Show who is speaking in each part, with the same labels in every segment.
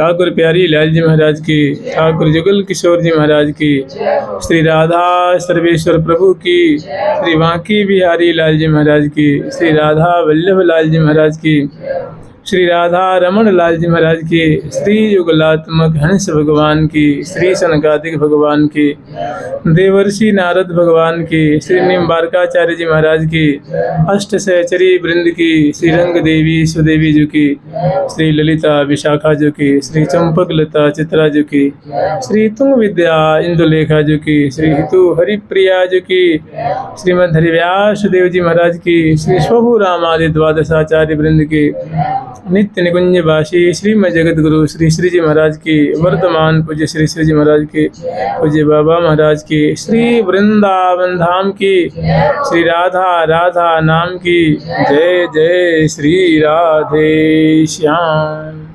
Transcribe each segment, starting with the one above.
Speaker 1: ठाकुर प्यारी लाल जी महाराज की, ठाकुर जुगल किशोर जी महाराज की, श्री राधा सर्वेश्वर प्रभु की, श्री बांकी बिहारी लाल जी महाराज की, श्री राधा वल्लभ लाल जी महाराज की, श्री राधा रमण लाल जी महाराज की, श्री युगलात्मक हंस भगवान की, श्री सनकादिक भगवान की, देवर्षि नारद भगवान की, श्री निम्बारकाचार्य जी महाराज की, अष्ट सहचरी वृंद की, श्री रंग देवी सुदेवी जी की, श्री ललिता विशाखा जी की, श्री चंपक लता चित्रा जी की, श्री तुंग विद्या इंदुलेखा जी की, श्री हितु हरिप्रिया जी की, श्रीमद हरिव्यास देव जी महाराज की, श्री शोभु राम आदि द्वादशाचार्य वृंद की, नित्य निकुंज वासी श्रीमद जगत गुरु श्री श्री जी महाराज की, वर्तमान पूज्य श्री श्री जी महाराज की, पूज्य बाबा महाराज की, श्री वृंदावन धाम की, श्री राधा राधा नाम की, जय जय श्री राधे श्याम।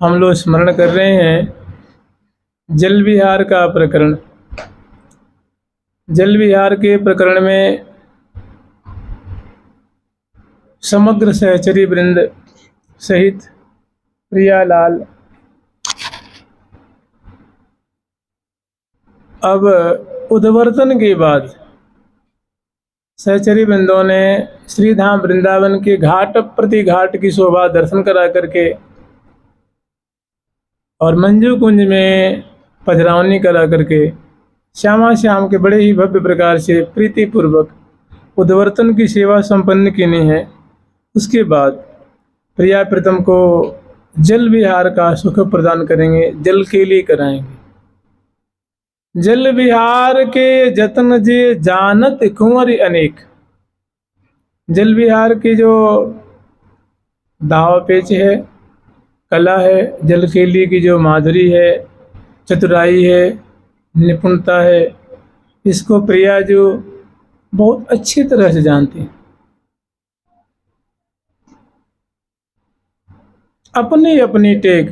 Speaker 1: हम लोग स्मरण कर रहे हैं जल विहार का प्रकरण। जल विहार के प्रकरण में समग्र सहचरी वृंद सहित प्रियालाल अब उद्वर्तन के बाद सहचरी वृंदों ने श्रीधाम वृंदावन के घाट प्रति घाट की शोभा दर्शन करा करके और मंजू कुंज में पधरावनी करा करके श्यामा श्याम के बड़े ही भव्य प्रकार से प्रीतिपूर्वक उद्वर्तन की सेवा संपन्न की है। उसके बाद प्रिया प्रीतम को जल विहार का सुख प्रदान करेंगे, जल के लिए कराएंगे। जल विहार के जतन जे जानत कुंवर अनेक। जल विहार की जो दाव पेच है, कला है, जल केली की जो माधुरी है, चतुराई है, निपुणता है, इसको प्रिया जो बहुत अच्छी तरह से जानती हैं। अपनी अपनी टेक,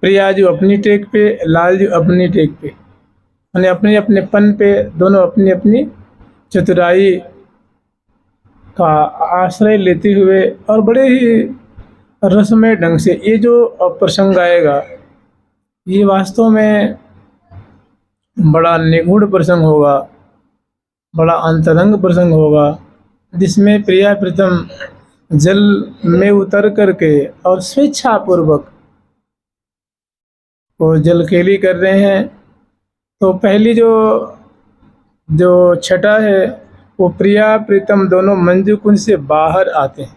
Speaker 1: प्रिया जो अपनी टेक पे, लाल जो अपनी टेक पे, यानी अपने अपने पन पे, दोनों अपनी अपनी चतुराई का आश्रय लेते हुए और बड़े ही रसमय ढंग से ये जो प्रसंग आएगा, ये वास्तव में बड़ा निगूढ़ प्रसंग होगा, बड़ा अंतरंग प्रसंग होगा, जिसमें प्रिया प्रीतम जल में उतर करके और स्वेच्छापूर्वक वो जल केली कर रहे हैं। तो पहली जो छटा है वो प्रिया प्रीतम दोनों मंजू कुंज से बाहर आते हैं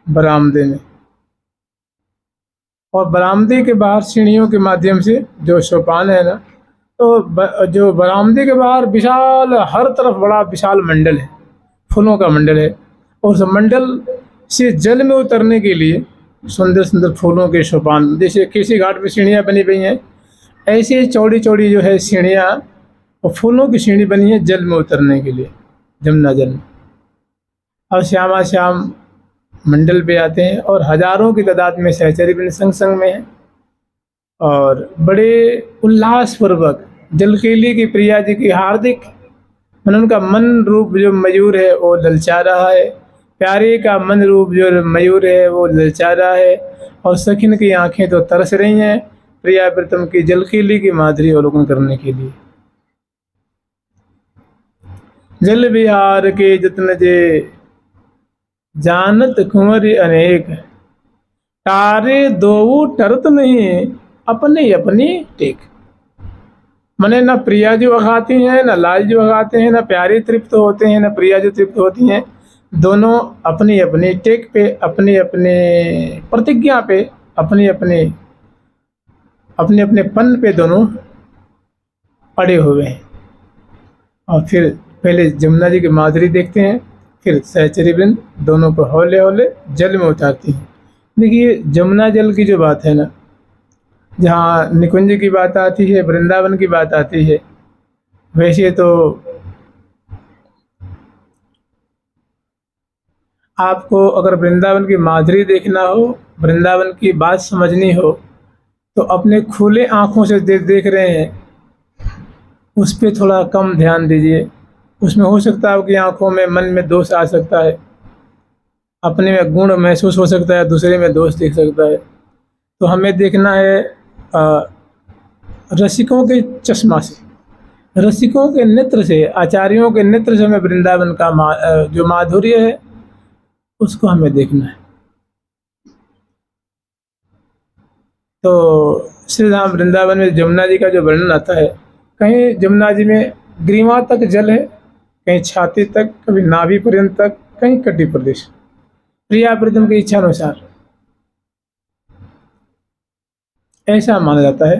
Speaker 1: बरामदे में, और बरामदे के बाहर सीढ़ियों के माध्यम से जो सोपान है ना, तो जो बरामदे के बाहर विशाल, हर तरफ बड़ा विशाल मंडल है, फूलों का मंडल है, और उस मंडल से जल में उतरने के लिए सुंदर सुंदर फूलों के सोपान, जैसे किसी घाट पे सीढ़ियाँ बनी हुई हैं, ऐसे चौड़ी चौड़ी जो है सीढ़ियाँ और फूलों की सीढ़ी बनी है जल में उतरने के लिए, जमुना जल में। और श्यामा श्याम मंडल पे आते हैं और हजारों की तादाद में सहचरी वृंद संग संग में हैं और बड़े उल्लास पूर्वक जल केली की प्रिया जी की हार्दिक, उनका मन रूप जो मयूर है वो ललचा रहा है, प्यारे का मन रूप जो मयूर है वो ललचा रहा है, और सखिन की आंखें तो तरस रही हैं प्रिया प्रीतम की जल केली की माधुरी अवलोकन करने के लिए। जल विहार के जतन जे जानत कुंवर अनेक, तारे दो टरत नहीं अपनी अपनी टेक। मने न प्रिया जो अघाती हैं, न लाल जो अघाते हैं, न प्यारे तृप्त होते हैं, न प्रिया जो तृप्त होती हैं, दोनों अपनी अपनी टेक पे, अपनी अपने प्रतिज्ञा पे, अपने अपने पन पे दोनों अड़े हुए हैं। और फिर पहले जमुना जी की माधुरी देखते हैं, फिर सहचरी वृंद दोनों को हौले हौले जल में उतारती हैं। देखिए जमुना जल की जो बात है ना, जहाँ निकुंज की बात आती है, वृंदावन की बात आती है, वैसे तो आपको अगर वृंदावन की माधुरी देखना हो, वृंदावन की बात समझनी हो, तो अपने खुले आँखों से देख रहे हैं, उस पर थोड़ा कम ध्यान दीजिए। उसमें हो सकता है आपकी आँखों में, मन में दोष आ सकता है, अपने में गुण महसूस हो सकता है, दूसरे में दोष दिख सकता है। तो हमें देखना है रसिकों के चश्मा से, रसिकों के नेत्र से, आचार्यों के नेत्र से हमें वृंदावन का जो माधुर्य है उसको हमें देखना है। तो श्री धाम वृंदावन में जमुना जी का जो वर्णन आता है, कहीं जमुना जी में ग्रीवा तक जल है, कहीं छाती तक, कभी नाभि पर्यंत तक, कहीं कटी प्रदेश, प्रिया प्रीतम की इच्छा अनुसार ऐसा माना जाता है।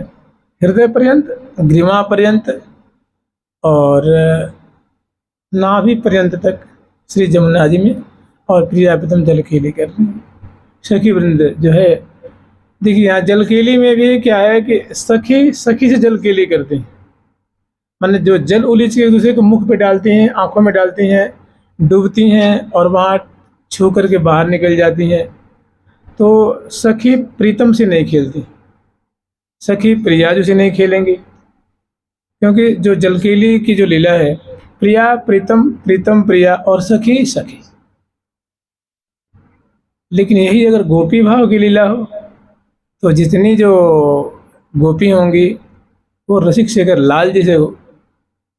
Speaker 1: हृदय पर्यंत, ग्रीवा पर्यंत और नाभि पर्यंत तक श्री जमुना जी में, और प्रिया प्रीतम जल केली करते हैं। सखी वृंद जो है, देखिए यहाँ जल केली में भी क्या है कि सखी से जल केली करते हैं, माने जो जल उलीच के एक दूसरे को मुख पे डालती हैं, आंखों में डालती हैं, डूबती हैं और वहाँ छू करके बाहर निकल जाती हैं। तो सखी प्रीतम से नहीं खेलती, सखी प्रियाजू से नहीं खेलेंगी, क्योंकि जो जलकेली की जो लीला है, प्रिया प्रीतम, प्रीतम प्रिया और सखी सखी। लेकिन यही अगर गोपी भाव की लीला हो, तो जितनी जो गोपी होंगी वो रसिक शेखर लाल जी से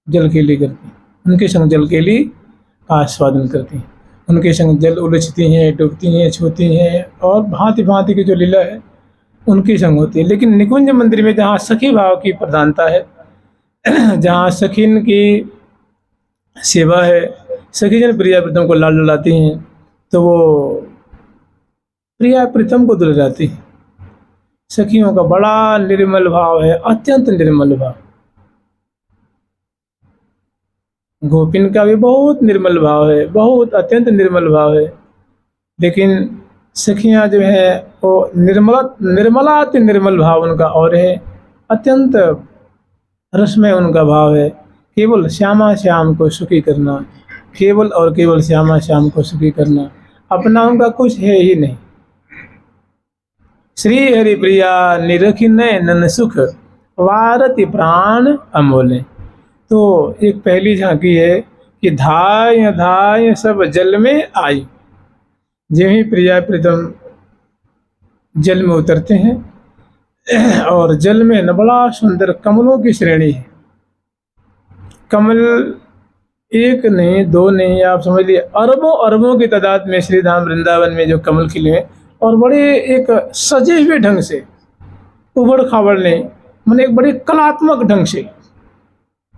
Speaker 1: जलकेली करती हैं, उनके संग जलकेली का आस्वादन करती हैं, उनके संग जल उलझती हैं, डूबती हैं, छूती हैं, और भांति भांति की जो लीला है उनके संग होती है। लेकिन निकुंज मंदिर में जहाँ सखी भाव की प्रधानता है, जहाँ सखीन की सेवा है, सखी जन प्रिया प्रीतम को लाल डलाती हैं, तो वो प्रिया प्रीतम को दुलाती हैं। सखियों का बड़ा निर्मल भाव है, अत्यंत निर्मल भाव। गोपिन का भी बहुत निर्मल भाव है, बहुत अत्यंत निर्मल भाव है। लेकिन सखियां जो है वो निर्मलाति निर्मल भाव उनका और है, अत्यंत रसमय उनका भाव है। केवल श्यामा श्याम को सुखी करना, केवल और केवल श्यामा श्याम को सुखी करना, अपना उनका कुछ है ही नहीं। श्री हरि प्रिया निरखिन नन सुख, वारति प्राण अमोले। तो एक पहली झांकी है कि धाय धाय सब जल में आई। जो ही प्रिया प्रीतम जल में उतरते हैं, और जल में न बड़ा सुंदर कमलों की श्रेणी है। कमल एक नहीं, दो नहीं, आप समझ लिए अरबों अरबों की तादाद में श्री धाम वृंदावन में जो कमल खिले हैं, और बड़े एक सजे हुए ढंग से, उबड़ खाबड़ नहीं, मैंने एक बड़े कलात्मक ढंग से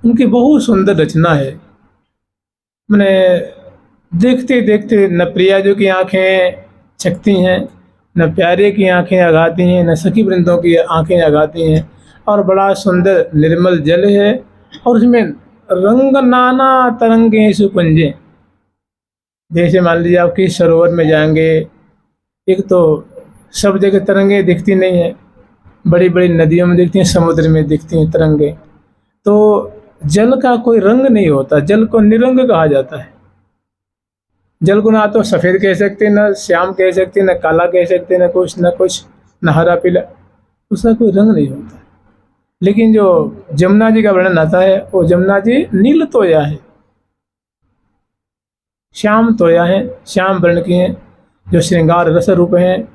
Speaker 1: उनकी बहुत सुंदर रचना है। मैंने देखते देखते न प्रियाजू की आंखें छकती हैं, न प्यारे की आंखें आगाती हैं, न सखी वृंदों की आंखें आगाती हैं, और बड़ा सुंदर निर्मल जल है, और उसमें रंग नाना तरंगे सुकुंजे। जैसे मान लीजिए आप किस सरोवर में जाएंगे, एक तो सब जगह तरंगे दिखती नहीं है, बड़ी बड़ी नदियों में दिखती हैं, समुद्र में दिखती हैं तरंगे। तो जल का कोई रंग नहीं होता, जल को निरंग कहा जाता है। जल को ना तो सफ़ेद कह सकते, न श्याम कह सकते, न काला कह सकते, न कुछ न हरा पीला, उसका कोई रंग नहीं होता। लेकिन जो जमुना जी का वर्णन आता है, वो जमुना जी नील तोया है, श्याम तोया है, श्याम वर्ण की हैं, जो श्रृंगार रस रूप हैं,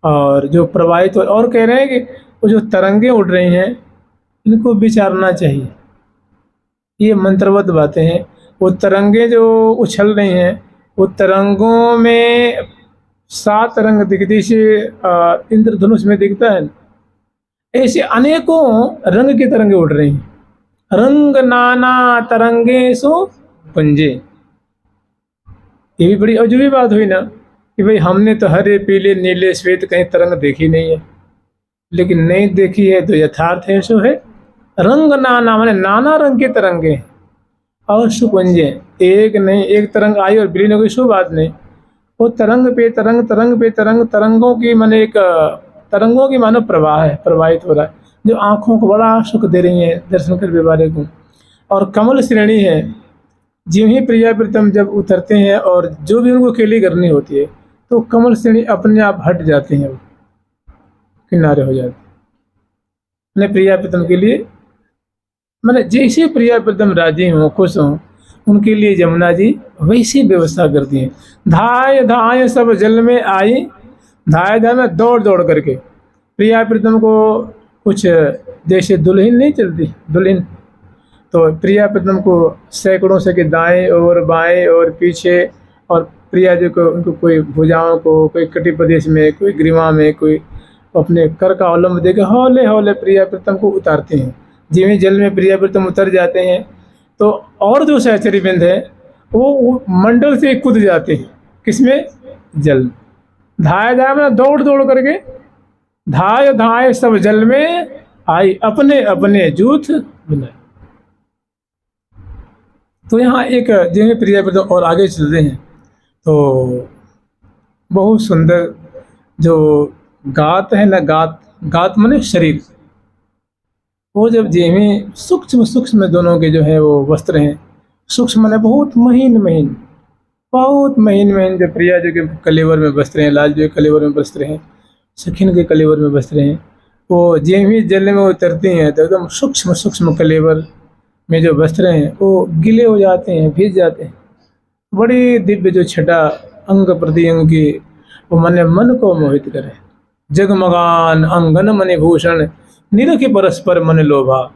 Speaker 1: और जो प्रवाहित और कह रहे हैं कि वो जो तरंगे उड़ रही हैं, इनको विचारना चाहिए। ये मंत्रवत बातें हैं। वो तरंगे जो उछल रही हैं, वो तरंगों में 7 रंग दिखती से इंद्रधनुष में दिखता है, ऐसे अनेकों रंग की तरंगे उड़ रही हैं। रंग नाना तरंगे सो पुंजे। ये भी बड़ी अजूबी बात हुई ना, कि भाई हमने तो हरे पीले नीले श्वेत कहीं तरंग देखी नहीं है, लेकिन नहीं देखी है तो यथार्थ है, सो है। रंग नाना माने नाना रंग के तरंगे, और सुपुंजे, एक नहीं, एक तरंग आई और विलीन हो गई, सो बात नहीं। वो तरंग पे तरंग, तरंग पे तरंग, तरंगों की माने एक तरंगों की मानो प्रवाह है, प्रवाहित हो रहा है, जो आँखों को बड़ा सुख दे रही है दर्शन कर व्यवहार को। और कमल श्रेणी है, ज्यों ही प्रिया प्रीतम जब उतरते हैं और जो भी उनको केली करनी होती है तो कमल श्रेणी अपने आप हट जाते हैं, वो किनारे हो जाते हैं अपने प्रिया प्रीतम के लिए। मैंने जैसे प्रिया प्रीतम राजी हों, खुश हों, उनके लिए जमुना जी वैसी व्यवस्था करती हैं। धाय धाय सब जल में आई, धाय धाय में दौड़ दौड़ करके प्रिया प्रीतम को कुछ जैसे दुल्हन नहीं चलती दुल्हन, तो प्रिया प्रीतम को सैकड़ों से के दाएं और बाएं और पीछे, और प्रिया जी को उनको कोई भुजाओं को, कोई कटी प्रदेश में, कोई ग्रीवा में, कोई अपने कर का अवलंब देकर हौले हौले प्रिया प्रीतम को उतारते हैं। जिਵੇਂ जल में प्रिया प्रीतम उतर जाते हैं तो और जो सहचरी बिंद है वो मंडल से कूद जाते हैं, किसमें? जल। धाय धाय में दौड़ दौड़ करके, धाय धाय सब जल में आई, अपने अपने जूथ बनाए। तो यहाँ एक जिन्हें प्रिया प्रीतम और आगे चलते हैं तो बहुत सुंदर जो गात है ना, गात माने शरीर, वो जब जेमे सूक्ष्म सूक्ष्म दोनों के जो है वो वस्त्र हैं, सूक्ष्म माने बहुत महीन महीन, बहुत महीन महीन, जब प्रिया जी के कलेवर में वस्त्र हैं, लाल जी के कलेवर में वस्त्र हैं, सखिन के कलेवर में वस्त्र हैं, वो जेमी जल में उतरती हैं तो एकदम सूक्ष्म सूक्ष्म कलेवर में जो वस्त्र हैं वो गीले हो जाते हैं, भीग जाते हैं। बड़ी दिव्य जो छटा अंग प्रति अंग की, वो मन को मोहित करे। जगमगान अंगन मणि भूषण, निरखि परस्पर मन लोभा।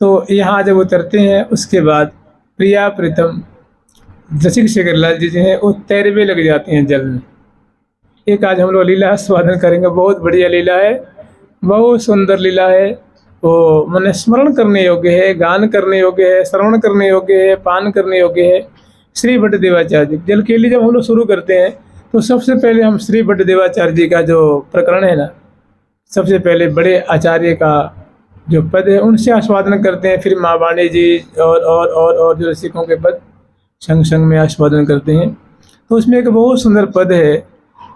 Speaker 1: तो यहाँ जब उतरते हैं उसके बाद प्रिया प्रीतम रसिक शेखरलाल जी जो हैं वो तैरवे लग जाते हैं जल में। एक आज हम लोग लीला स्वादन करेंगे, बहुत बढ़िया लीला है, बहुत सुंदर लीला है। वो मैंने स्मरण करने योग्य है, गान करने योग्य है, श्रवण करने योग्य है, पान करने योग्य है। श्री भट्ट देवाचार्य जी जल केली जब हम लोग शुरू करते हैं तो सबसे पहले हम श्री भट्ट देवाचार्य जी का जो प्रकरण है ना, सबसे पहले बड़े आचार्य का जो पद है उनसे आस्वादन करते हैं, फिर माँ वाणी जी और जो रसिकों के पद संग संग में आस्वादन करते हैं। तो उसमें एक बहुत सुंदर पद है,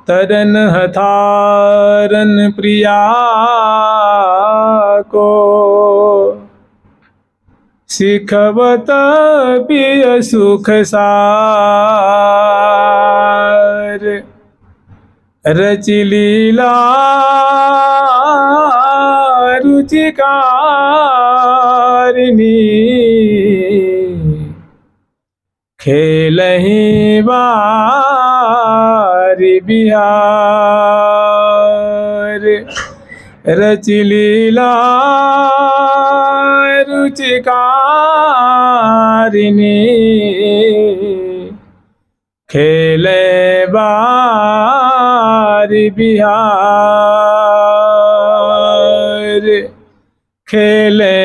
Speaker 1: तरन हथारन प्रिया को सिखवत पिय सुख सार, रचि लीला रुचिकारिणी, खेलहि बारी बिहार, रचि लीला रुचिकारिणी, खेले बारी बिहार, खेले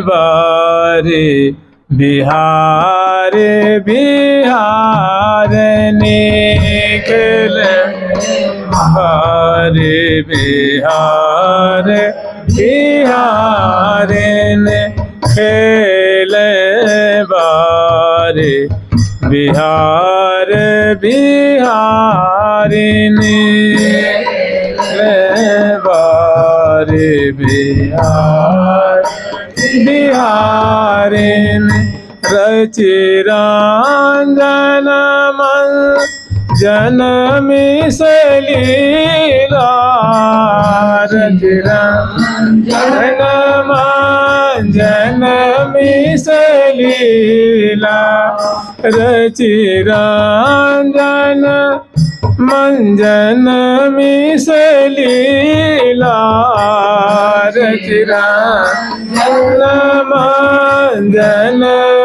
Speaker 1: बारी बिहार, बिहार ने खेले बारी बिहार, बिहार ने खेले बारी बिहार, बिहार ने खेले बारी बिहार, बिहार ने रचि रंजन मन जनमी सलीला, रचि रंजन मन जनमी सलीला, रचि रंजन मंजन मिसलीला, रचि रंजन मंजन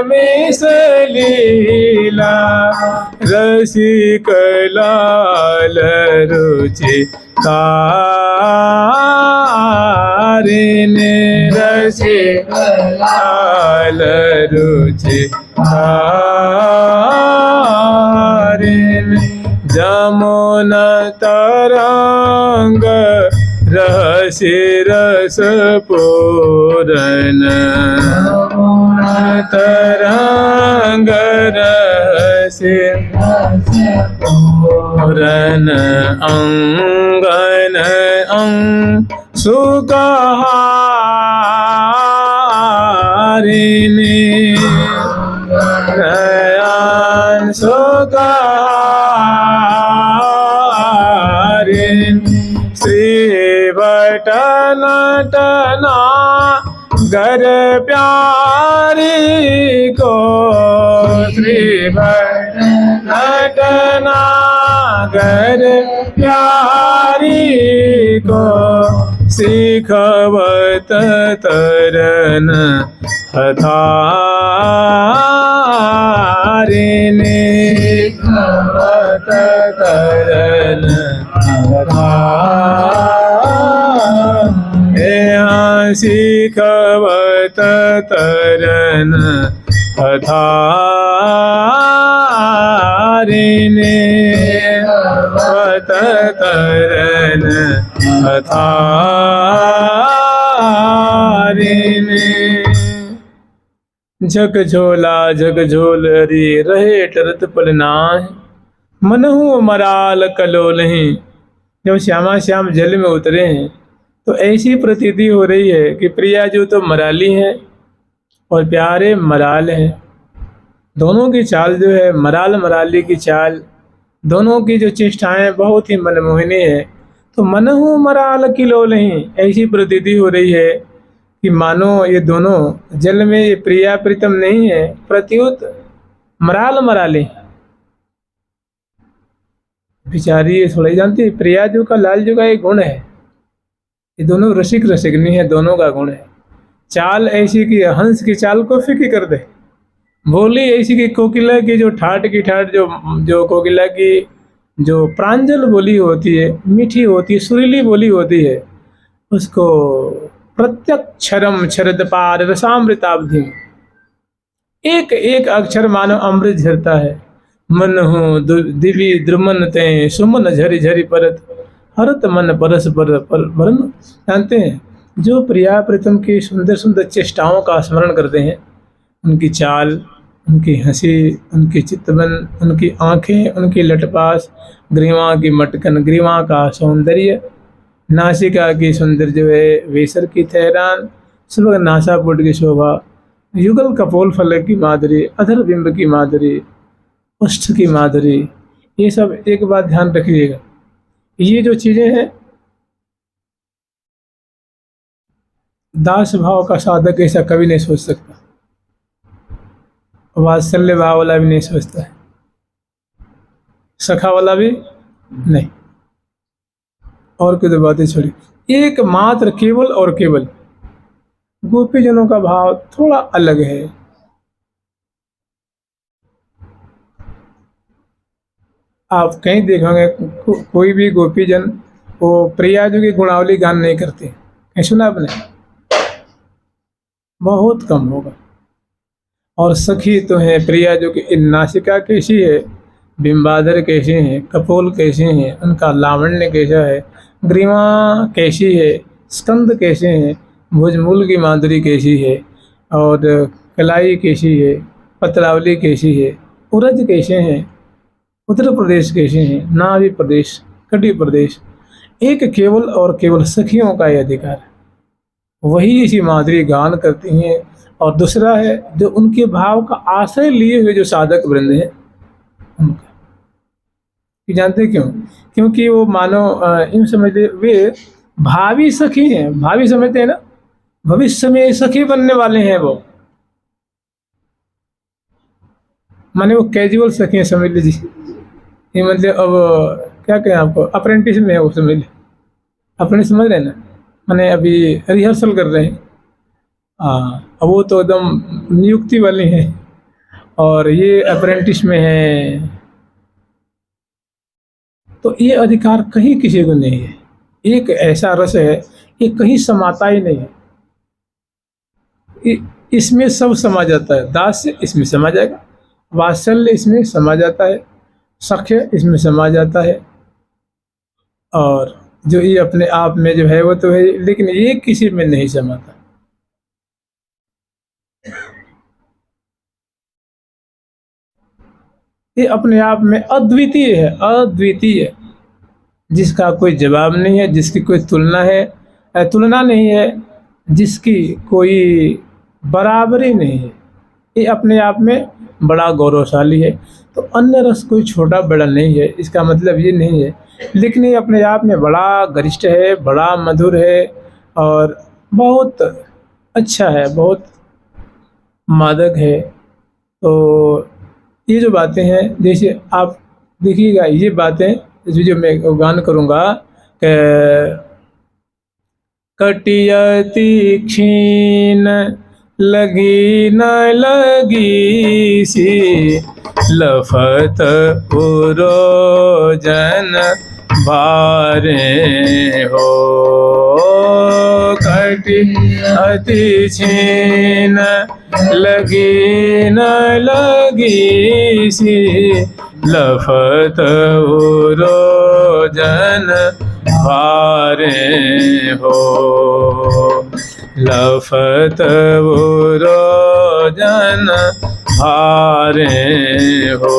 Speaker 1: मिसलीला, रसिक लाल रुचि कारिणी, रसिक लाल रुचि कारिणी, जमुना तरंग रहसि रस पूरन, तरंग रहसि पूरन, अंगन अंग सुकहारिणी, नयन सुखारिणी श्री नटना घर प्यारी को श्री नटना घर प्यारी को सिखवत तरन हथारिणी सिखवत तरन सिखवत तरन हथारिणी सिखवत तरन हथारिणी झक झोला झक झोलरी रहे टरत पल नाहि मनहु मराल कलो नहीं। जब श्यामा श्याम जल में उतरे हैं तो ऐसी प्रतीति हो रही है कि प्रिया जो तो मराली है और प्यारे मराल हैं। दोनों की चाल जो है मराल मराली की चाल, दोनों की जो चेष्टाएं बहुत ही मनमोहिनी है। तो मनहु मराल किलो नहीं, ऐसी प्रतीति हो रही है कि मानो ये दोनों जल में ये प्रिया प्रीतम नहीं है, प्रत्युत मराल मराली। बेचारी ये थोड़ा ही जानती, प्रिया जो का लाल जो का एक गुण है, ये दोनों रसिक रसिकनी है, दोनों का गुण है। चाल ऐसी कि हंस की चाल को फीकी कर दे, बोली ऐसी कि कोकिला की जो ठाट की ठाट, जो कोकिला की जो प्रांजल बोली होती है, मीठी होती है, सुरीली बोली होती है, उसको प्रत्यक्षरम क्षरद पार रसामृताब्धि, एक एक अक्षर मानो अमृत झरता है। मन हो दिवी द्रुमन ते सुमन झरी झरी परत हरत मन परस पर मरन। जानते हैं जो प्रिया प्रीतम की सुंदर सुंदर चेष्टाओं का स्मरण करते हैं, उनकी चाल, उनकी हंसी, उनकी चितवन, उनकी आंखें, उनकी लटपास, ग्रीवा की मटकन, ग्रीवा का सौंदर्य, नासिका की सुंदर जो है वेसर की ठहरान, सुबह नासापुट की शोभा, युगल कपोल फलक की माधुरी, अधर बिंब की माधुरी, उष्ठ की माधुरी, ये सब एक बात ध्यान रखिएगा, ये जो चीज़ें हैं दास भाव का साधक ऐसा कभी नहीं सोच सकता, वात्सल्य भाव वाला भी नहीं सोचता है, सखा वाला भी नहीं। और कोई तो बातें छोड़ी, एक मात्र केवल और केवल गोपीजनों का भाव थोड़ा अलग है। आप कहीं देखोगे कोई भी गोपीजन वो प्रिया जो की गुणावली गान नहीं करते, कहीं सुना आपने? बहुत कम होगा। और सखी तो है प्रिया जो कि नासिका कैसी है, बिंबाधर कैसे हैं, कपोल कैसे हैं, उनका लावण्य कैसा है, ग्रीवा कैसी है, स्कंद कैसे हैं, भुजमूल की माधुरी कैसी है, और कलाई कैसी है, पत्रावली कैसी है, उरज कैसे हैं, उत्तर प्रदेश कैसे हैं, नाभि प्रदेश, कटी प्रदेश, एक केवल और केवल सखियों का यह अधिकार है, वही इसी माधुरी गान करती हैं। और दूसरा है जो उनके भाव का आश्रय लिए हुए जो साधक वृंद हैं उनका, कि जानते क्यों? क्योंकि वो मानो यूँ समझ ले वे भावी सखी हैं, भावी समझते हैं ना, भविष्य में सखी बनने वाले हैं वो, माने वो कैजुअल सखी हैं समझ लीजिए। ये मतलब अब क्या कहें आपको, अप्रेंटिस में है वो, समझ ले, अपने समझ रहे हैं ना, माने अभी रिहर्सल कर रहे हैं। अब वो तो एकदम नियुक्ति वाली हैं और ये अप्रेंटिस में है, तो ये अधिकार कहीं किसी को नहीं है। एक ऐसा रस है ये कहीं समाता ही नहीं है, इसमें सब समा जाता है। दास्य इसमें समा जाएगा, वात्सल्य इसमें समा जाता है, सख्य इसमें समा जाता है, और जो ये अपने आप में जो है वो तो है, लेकिन ये किसी में नहीं समाता। ये अपने आप में अद्वितीय है, अद्वितीय, जिसका कोई जवाब नहीं है, जिसकी कोई तुलना नहीं है, जिसकी कोई बराबरी नहीं है, ये अपने आप में बड़ा गौरवशाली है। तो अन्य रस कोई छोटा बड़ा नहीं है, इसका मतलब ये नहीं है, लेकिन ये अपने आप में बड़ा गरिष्ठ है, बड़ा मधुर है और बहुत अच्छा है, बहुत मादक है। तो ये जो बातें हैं, जैसे आप देखिएगा, ये बातें जो मैं गान करूँगा, कटियति क्षीण लगी न लगी सी, लफत पुरोजन बारे हो। कटियति क्षीण लगी न लगी सी, लफत पुरोजन भारे हो। लफत पुरोजन भारे हो।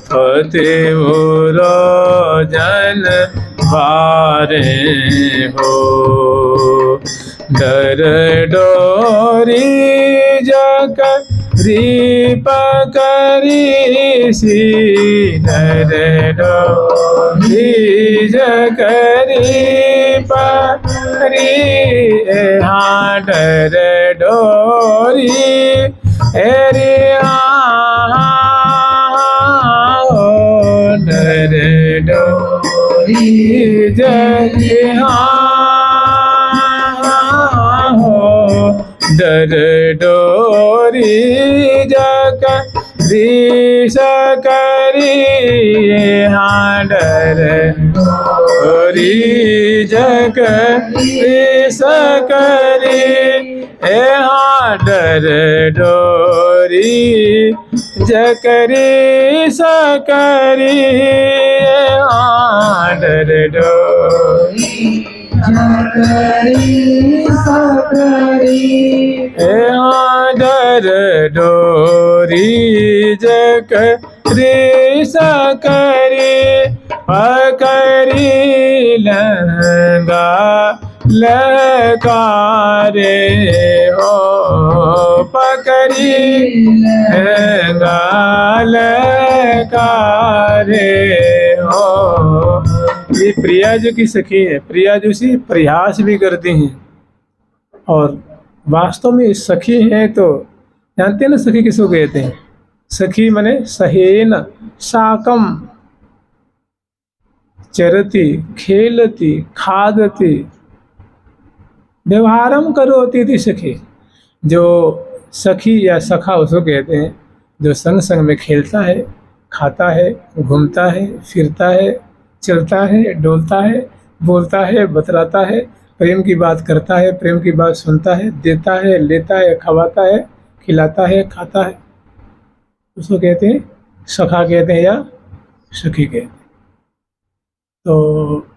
Speaker 1: फतेह पुरोजन भारे हो। डर डोरी जकरी पकरी सी, डर डोरी जकरी पकरी, हाँ डर डोरी रे डर डोरी जकरी, डर डोरी जकरी सकरी, हाँ डर डोरी जकरी सकरी, हाँ डर डोरी जकरी सकरी, हाँ डर डोरी जकरी सकरी, हाँ डर डोरी जकरी सकरी, पकरी लहंगा लहकारे हो। पकरी लहंगा लहकारे हो। ये प्रिया जो की सखी है, प्रिया जो सी प्रयास भी करती हैं, और वास्तव में सखी है तो जानते हैं ना सखी किसको कहते हैं? सखी मने सहेन साकम, चरती खेलती खादती व्यवहारम करोती थी सखी। जो सखी या सखा उसको कहते हैं जो संग संग में खेलता है, खाता है, घूमता है, फिरता है, चलता है, डोलता है, बोलता है, बतलाता है, प्रेम की बात करता है, प्रेम की बात सुनता है, देता है, लेता है, खवाता है, खिलाता है, खाता है, उसको कहते हैं सखा कहते हैं या सखी कहते हैं। तो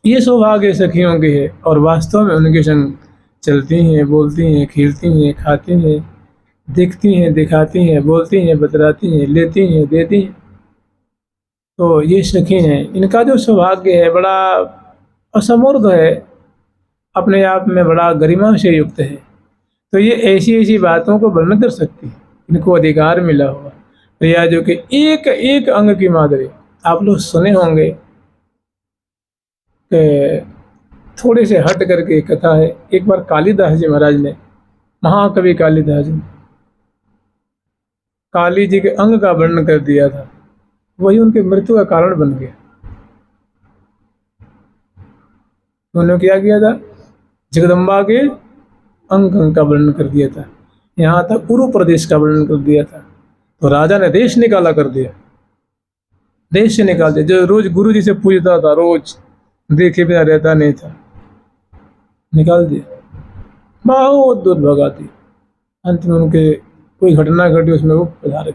Speaker 1: ये सौभाग्य सखियों के है, और वास्तव में उनके संग चलती हैं, बोलती हैं, खेलती हैं, खाती हैं, दिखती हैं, दिखाती हैं, बोलती हैं, बतलाती हैं, लेती हैं, देती हैं। तो ये सखी हैं, इनका जो सौभाग्य है बड़ा असमर्थ है, अपने आप में बड़ा गरिमा से युक्त है। तो ये ऐसी ऐसी बातों को वर्णन कर सकती है, इनको अधिकार मिला हुआ। प्रिया जो कि एक एक अंग की माधुरी, आप लोग सुने होंगे कि थोड़े से हट करके कथा है। एक बार कालिदास जी महाराज ने, महाकवि कालिदास जी ने काली जी के अंग का वर्णन कर दिया था, वही उनके मृत्यु का कारण बन गया। उन्होंने क्या किया था? जगदम्बा के अंग का वर्णन कर दिया था, यहाँ तक पूर्व प्रदेश का वर्णन कर दिया था। तो राजा ने देश निकाला कर दिया, देश से निकाल दिया। जो रोज गुरु जी से पूछता था, रोज देखे बिना रहता नहीं था, निकाल दिया, बहुत दूर भगाती। अंत में उनके कोई घटना घटी, उसमें वो पधारे।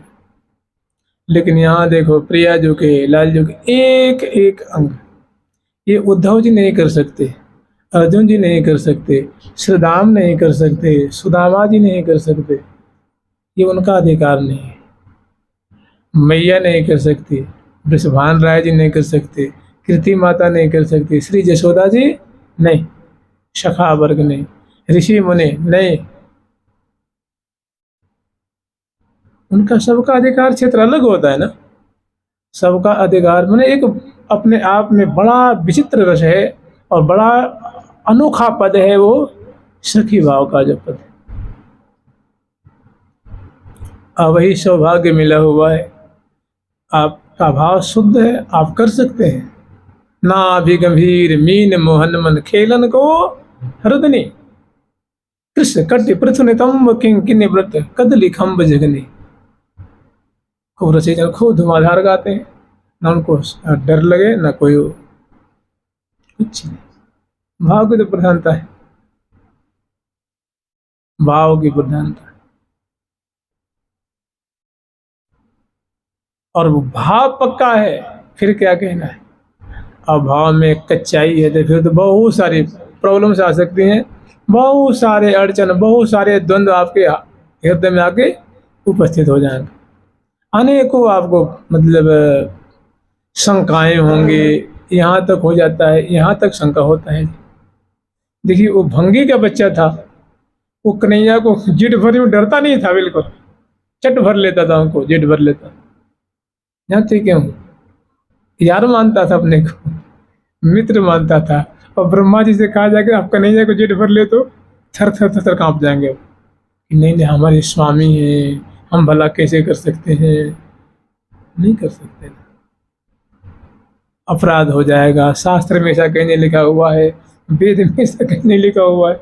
Speaker 1: लेकिन यहाँ देखो, प्रिया जो के, लाल जो के एक एक अंग, ये उद्धव जी नहीं कर सकते, अर्जुन जी नहीं कर सकते, श्रीराम नहीं कर सकते, सुदामा जी नहीं कर सकते, ये उनका अधिकार नहीं है। मैया नहीं कर सकती, वृषभान राय जी नहीं कर सकते, कीर्ति माता नहीं कर सकती, श्री जशोदा जी नहीं, सखा वर्ग नहीं, ऋषि मुनि नहीं, उनका सबका अधिकार क्षेत्र अलग होता है ना। सबका अधिकार माने एक अपने आप में बड़ा विचित्र रस है और बड़ा अनोखा पद है वो सखी भाव का जो पद है। वही सौभाग्य मिला हुआ है, आपका भाव शुद्ध है, आप कर सकते हैं। ना भी गंभीर मीन मोहन मन खेलन को हृदनी, कृष्ण कट्टि पृथ्वी तम किंकिनी व्रत कदली खम्ब जगनी। खूब रचयिता खूब धुआंधार गाते हैं, ना उनको डर लगे ना कोई कुछ नहीं। भाव की तो प्रधानता है, भाव की प्रधानता। और वो भाव पक्का है, फिर क्या कहना है। अब भाव में कच्चाई है तो फिर तो बहुत सारी प्रॉब्लम्स आ सकती हैं, बहुत सारे अड़चन, बहुत सारे द्वंद्व आपके हृदय में आके उपस्थित हो जाएंगे। अनेकों आपको मतलब शंकाएं होंगी, यहाँ तक हो जाता है, यहाँ तक शंका होता है। देखिए वो भंगी का बच्चा था, वो कन्हैया को जिद भर में डरता नहीं था, बिल्कुल चट भर लेता था, उनको जिद भर लेता। जानते क्यों? यार मानता था, अपने को मित्र मानता था। और ब्रह्मा जी से कहा जाके आप कन्हैया को जिद भर ले तो थर थर थर थर कांप जाएंगे। नहीं नहीं, हमारे स्वामी हैं, हम भला कैसे कर सकते हैं, नहीं कर सकते, अपराध हो जाएगा। शास्त्र में ऐसा कहीं नहीं लिखा हुआ है, वेद में ऐसा कहीं नहीं लिखा हुआ है।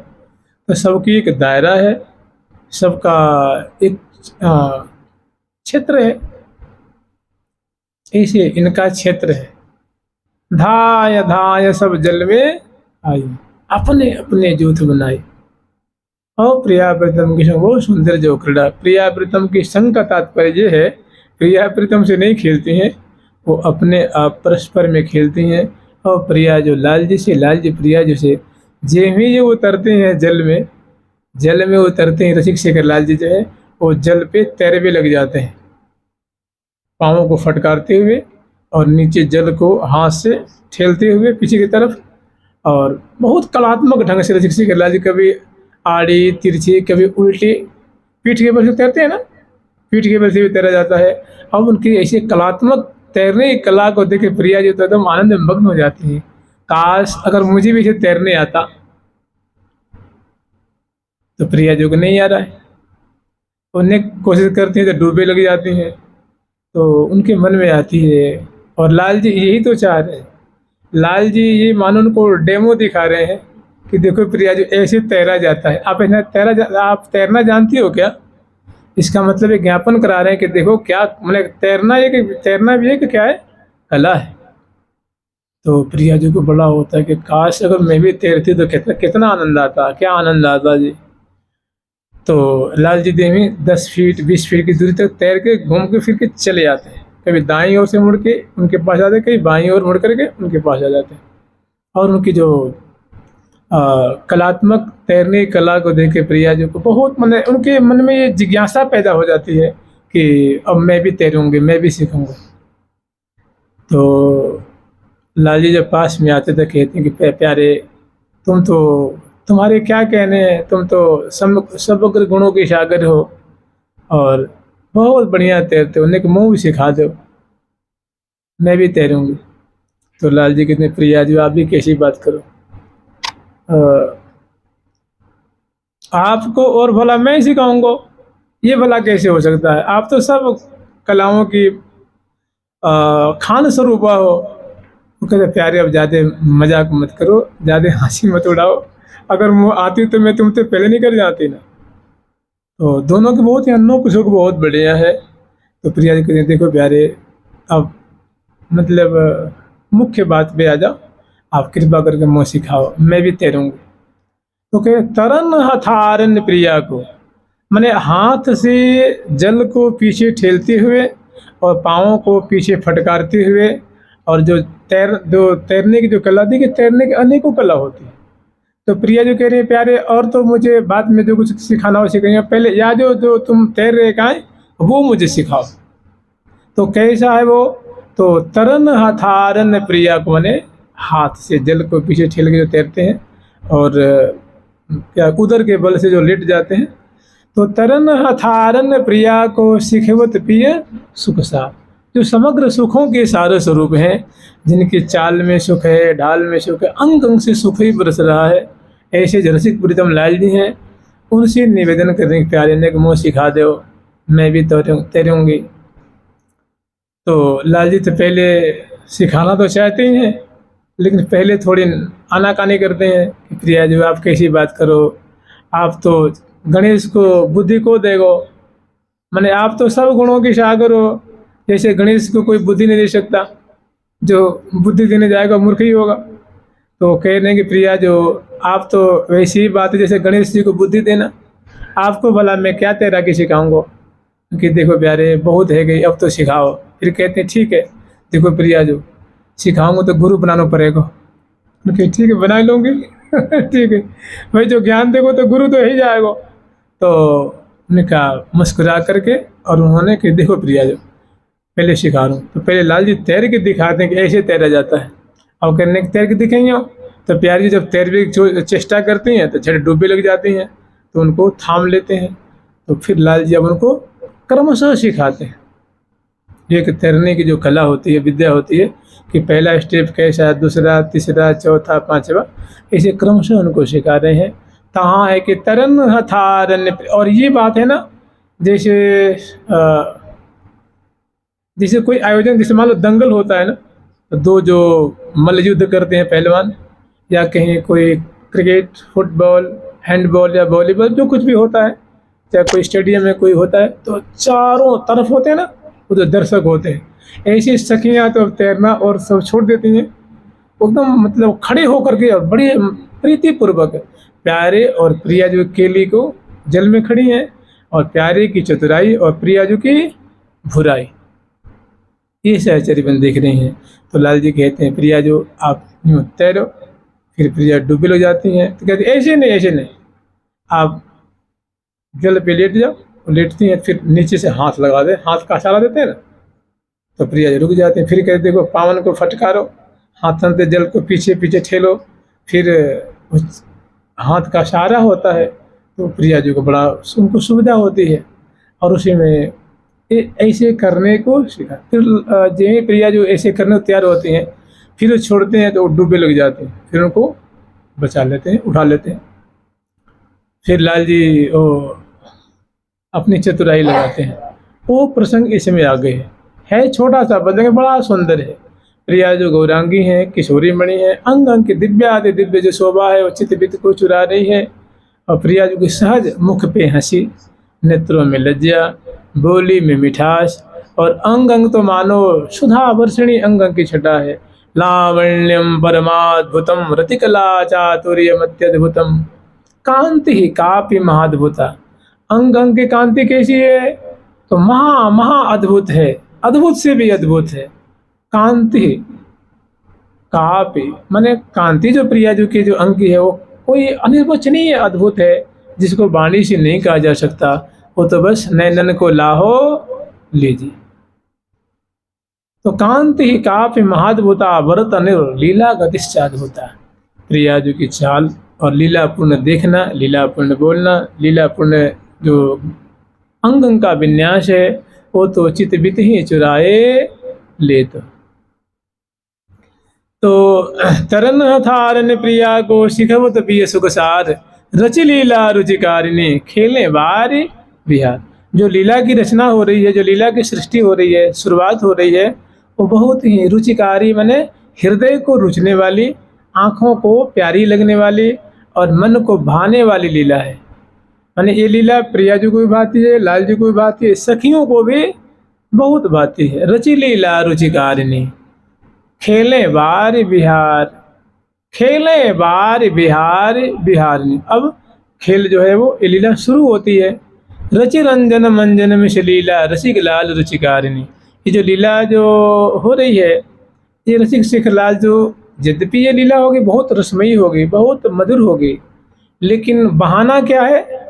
Speaker 1: तो सबकी एक दायरा है, सबका एक क्षेत्र है, ऐसे इनका क्षेत्र है। धाय धाय सब जल में आई, अपने अपने जूथ बनाए। और प्रिया प्रीतम की संग, बहुत सुंदर जो क्रीड़ा। प्रिया प्रीतम की संग का तात्पर्य ये है, प्रिया प्रीतम से नहीं खेलती हैं, वो अपने आप परस्पर में खेलती हैं। और प्रिया जो लाल जी से, लाल जी प्रिया जो से, जे ही ये उतरते हैं जल में उतरते हैं, रसिक शेखर लाल जी जो है वो जल पे तैरवे लग जाते हैं, पाँवों को फटकारते हुए और नीचे जल को हाथ से ठेलते हुए पीछे की तरफ। और बहुत कलात्मक ढंग से रसिक शेखर लाल जी कभी आड़ी तिरछी, कभी उल्टी, पीठ के बल से तैरते हैं ना, पीठ के बल से भी तैरा जाता है। अब उनकी ऐसी कलात्मक तैरने की कला को देख के प्रिया जी तो एकदम आनंद में मग्न हो जाती है। काश अगर मुझे भी इसे तैरने आता। तो प्रिया जी को नहीं आ रहा है, उन्हें कोशिश करती है तो डूबे लग जाती हैं। तो उनके मन में आती है, और लाल जी यही तो चाह रहे हैं। लाल जी ये मानो उनको डेमो दिखा रहे हैं कि देखो प्रिया जी ऐसे तैरा जाता है, आप तैरना जानती हो क्या? इसका मतलब ये ज्ञापन करा रहे हैं कि देखो क्या मतलब तैरना भी है कि क्या है, कला है। तो प्रिया जी को बड़ा होता है कि काश अगर मैं भी तैरती तो कितना कितना आनंद आता, क्या आनंद आता जी। तो लाल जी देवी 10 फीट 20 फीट की दूरी तक तैर के घूम के फिर के चले जाते हैं, कभी दाईं ओर से मुड़ के उनके पास आते हैं, कभी बाईं ओर मुड़ करके उनके पास आ जाते हैं। और उनकी जो कलात्मक तैरने की कला को देख के प्रिया जी को बहुत उनके मन में ये जिज्ञासा पैदा हो जाती है कि अब मैं भी तैरूंगी, मैं भी सीखूंगा। तो लाल जी जब पास में आते थे कहते हैं कि प्यारे तुम्हारे क्या कहने हैं, तुम तो समग्र गुणों के सागर हो और बहुत बढ़िया तैरते हो, उन्हें मुँह भी सिखा दो, मैं भी तैरूंगी। तो लाल जी कहते हैं प्रिया जी आप भी कैसी बात करो, आपको और भला मैं सिखाऊंगा, ये भला कैसे हो सकता है, आप तो सब कलाओं की खान स्वरूपा हो। वो कहते प्यारे अब ज़्यादा मजाक मत करो, ज़्यादा हंसी मत उड़ाओ, अगर वो आती तो मैं तुमसे पहले नहीं कर जाती ना। तो दोनों के बहुत ही अनोख सुख बहुत बढ़िया है। तो प्रिया जी कहते हैं देखो प्यारे अब मतलब मुख्य बात पे आ जाओ, आप कृपा करके मुँह सिखाओ, मैं भी तैरूंगी। तो कहे तरन हथारन प्रिया को, मैंने हाथ से जल को पीछे ठेलते हुए और पाँवों को पीछे फटकारते हुए। और जो तैरने की जो कला थी कि तैरने की अनेकों कला होती है। तो प्रिया जो कह रही है प्यारे और तो मुझे बाद में जो कुछ सिखाना हो सिखाइए, पहले या जो तुम तैर रहे का वो मुझे सिखाओ। तो कैसा है वो? तो तरन हथारन प्रिया को, मैंने हाथ से जल को पीछे ठेल के जो तैरते हैं और क्या उदर के बल से जो लेट जाते हैं। तो तरन हथारन प्रिया को सिखवत पिय सुख सा, जो समग्र सुखों के सारे स्वरूप हैं, जिनकी चाल में सुख है, ढाल में सुख है, अंग अंग से सुख ही बरस रहा है, ऐसे जो रसिक प्रीतम लाल जी हैं, उनसे निवेदन करने के प्यारे ने मुँह सिखा दो, मैं भी तेरे होंगी। तो लाल जी तो पहले सिखाना तो चाहते ही हैं, लेकिन पहले थोड़ी आनाकानी करते हैं कि प्रिया जो आप कैसी बात करो, आप तो गणेश को बुद्धि को देगो, माने आप तो सब गुणों की सागर हो, जैसे गणेश को कोई बुद्धि नहीं दे सकता, जो बुद्धि देने जाएगा मूर्ख ही होगा। तो कह रहे हैं कि प्रिया जो आप तो वैसी ही बात है जैसे गणेश जी को बुद्धि देना, आपको भला मैं क्या तैराकी सिखाऊंगा, कि देखो प्यारे बहुत है गई, अब तो सिखाओ। फिर कहते हैं ठीक है, देखो प्रिया जो सिखाऊंगा तो गुरु बनाना पड़ेगा। ठीक है बना लूँगी ठीक है भाई, जो ज्ञान देखो तो गुरु तो ही जाएगा। तो उन्होंने कहा मुस्कुरा करके, और उन्होंने कि देखो प्रिया जो पहले सिखा रहा हूँ। तो पहले लाल जी तैर के दिखाते हैं कि ऐसे तैरा जाता है, और कहने के तैर के दिखेंगे। तो प्यारी जी जब तैरने की चेष्टा करती हैं तो झट डूबे लग जाती हैं, तो उनको थाम लेते हैं। तो फिर लाल जी अब उनको क्रमशः सिखाते हैं। एक तैरने की जो कला होती है, विद्या होती है, कि पहला स्टेप कैसा है, दूसरा, तीसरा, चौथा, पांचवा, ऐसे क्रमशः उनको सिखा रहे हैं। कहाँ है कि तरन हथारन, और ये बात है ना, जैसे कोई आयोजन, जैसे मान लो दंगल होता है ना, तो दो जो मल्ल युद्ध करते हैं पहलवान, या कहीं कोई क्रिकेट, फुटबॉल, हैंडबॉल या वॉलीबॉल, जो कुछ भी होता है, चाहे कोई स्टेडियम में कोई होता है, तो चारों तरफ होते हैं ना वो जो दर्शक होते हैं, ऐसी सखियाँ तो तैरना और सब छोड़ देती हैं, एकदम मतलब खड़े होकर के, और बड़े प्रीतिपूर्वक प्यारे और प्रिया जो केली को जल में खड़ी हैं, और प्यारे की चतुराई और प्रिया जो की बुराई, ये सहचर्य देख रहे हैं। तो लाल जी कहते हैं प्रिया जो आप यूँ तैरो। फिर प्रिया डूबे लग जाती हैं, तो कहते ऐसे नहीं, ऐसे नहीं, आप जल पे लेट जाओ। लेटती हैं, फिर नीचे से हाथ लगा दे, हाथ का इशारा देते हैं ना, तो प्रिया रुक जाते हैं। फिर कहते देखो पावन को फटकारो, हाथन से जल को पीछे पीछे ठेलो, फिर उस हाथ का इशारा होता है, तो प्रिया जी को बड़ा उनको सुविधा होती है, और उसी में ऐसे करने को सीखा। फिर जैसे प्रिया जो ऐसे करने को तैयार होती हैं, फिर वो छोड़ते हैं तो डूबे लग जाते हैं, फिर उनको बचा लेते हैं, उठा लेते हैं। फिर लाल जी वो अपनी चतुराई लगाते हैं। वो प्रसंग इसमें आ गए है छोटा सा, बदलेंगे बड़ा सुंदर है। प्रिया जो गौरांगी हैं, किशोरी मणि है, अंग अंग की दिव्य आदि दिव्य जो शोभा है वो चित्त वित्त को चुरा रही है। और प्रिया जो की सहज मुख पे हंसी, नेत्रों में लज्जा, बोली में मिठास, और अंग अंग तो मानो सुधा वर्षिणी अंग अंग की छटा है। लावण्यम परमाद्भुतम रतिकला चातुर्यम अत्यद्भुतम, कांति ही कापि महाद्भुता। अंग अंग की कांति कैसी है, तो महा अद्भुत है, अद्भुत से भी अद्भुत है। कांति कापि माने कांति जो प्रिया जो की जो अंग की है वो कोई अनिर्वचनीय अद्भुत है, जिसको वाणी से नहीं कहा जा सकता। वो तो बस नैनन को लाहो लीजिए। तो कांति ही कापि महाद्भुता वरत लीला गतिश्चाद्भुता। प्रिया जो की चाल और लीलापूर्ण देखना, लीलापूर्ण बोलना, लीलापूर्ण जो अंग अंग का विन्यास है, वो तो चित वित ही चुराए ले। तो तरन हथारन प्रिया को सिखवत पिय सुखसार, रचि लीला रुचिकारिणी खेलने बार बिहार। जो लीला की रचना हो रही है, जो लीला की सृष्टि हो रही है, शुरुआत हो रही है, वो बहुत ही रुचिकारी माने हृदय को रुचने वाली, आँखों को प्यारी लगने वाली और मन को भाने वाली लीला है। माने ये लीला प्रिया जी को भी भाती है, लाल जी को भी भाती है, सखियों को भी बहुत भाती है। रचि लीला रुचिकारिणी खेले बार बिहार, खेले बार बिहार बिहारिणी। अब खेल जो है वो ये लीला शुरू होती है। रचि रंजन मंजन मिश लीला रसिक लाल रुचिकारिणी। ये जो लीला जो हो रही है, ये रसिक सिख लाल जो, यद्यपि ये लीला होगी बहुत रसमयी होगी, बहुत मधुर होगी, लेकिन बहाना क्या है,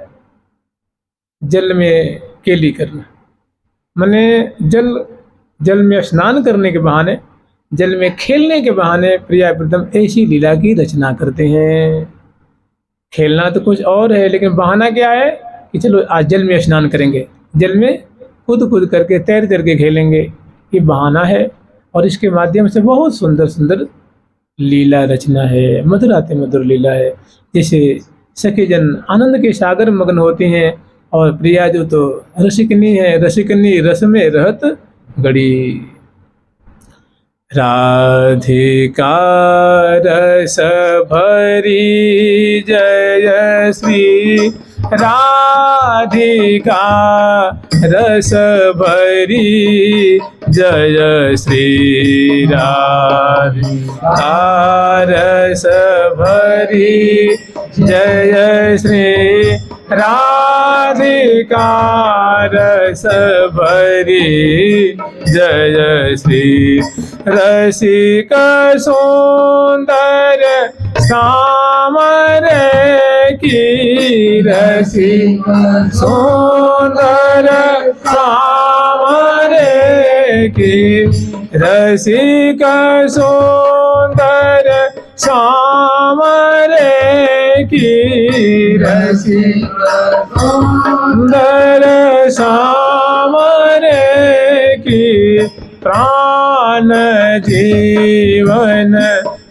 Speaker 1: जल में केली करना। माने जल में स्नान करने के बहाने, जल में खेलने के बहाने प्रिया प्रीतम ऐसी लीला की रचना करते हैं। खेलना तो कुछ और है, लेकिन बहाना क्या है कि चलो आज जल में स्नान करेंगे, जल में कूद कूद करके तैर तैर के खेलेंगे, ये बहाना है। और इसके माध्यम से बहुत सुंदर सुंदर लीला रचना है, मधुराते मधुर लीला है। जैसे सखी जन आनंद के सागर मग्न होते हैं, और प्रिया जो तो रसिकनी है, रसिकनी रस में रहत गड़ी। राधिका रस भरी जय श्री राधिका रस भरी जय श्री राधिका रस भरी जय श्री राधिका रस भरी जय श्री। रसिक सुंदर सामर की रसिक सुंदर सामर की रसिक सुंदर सामर की रसिक सुंदर सामर की प्राण जीवन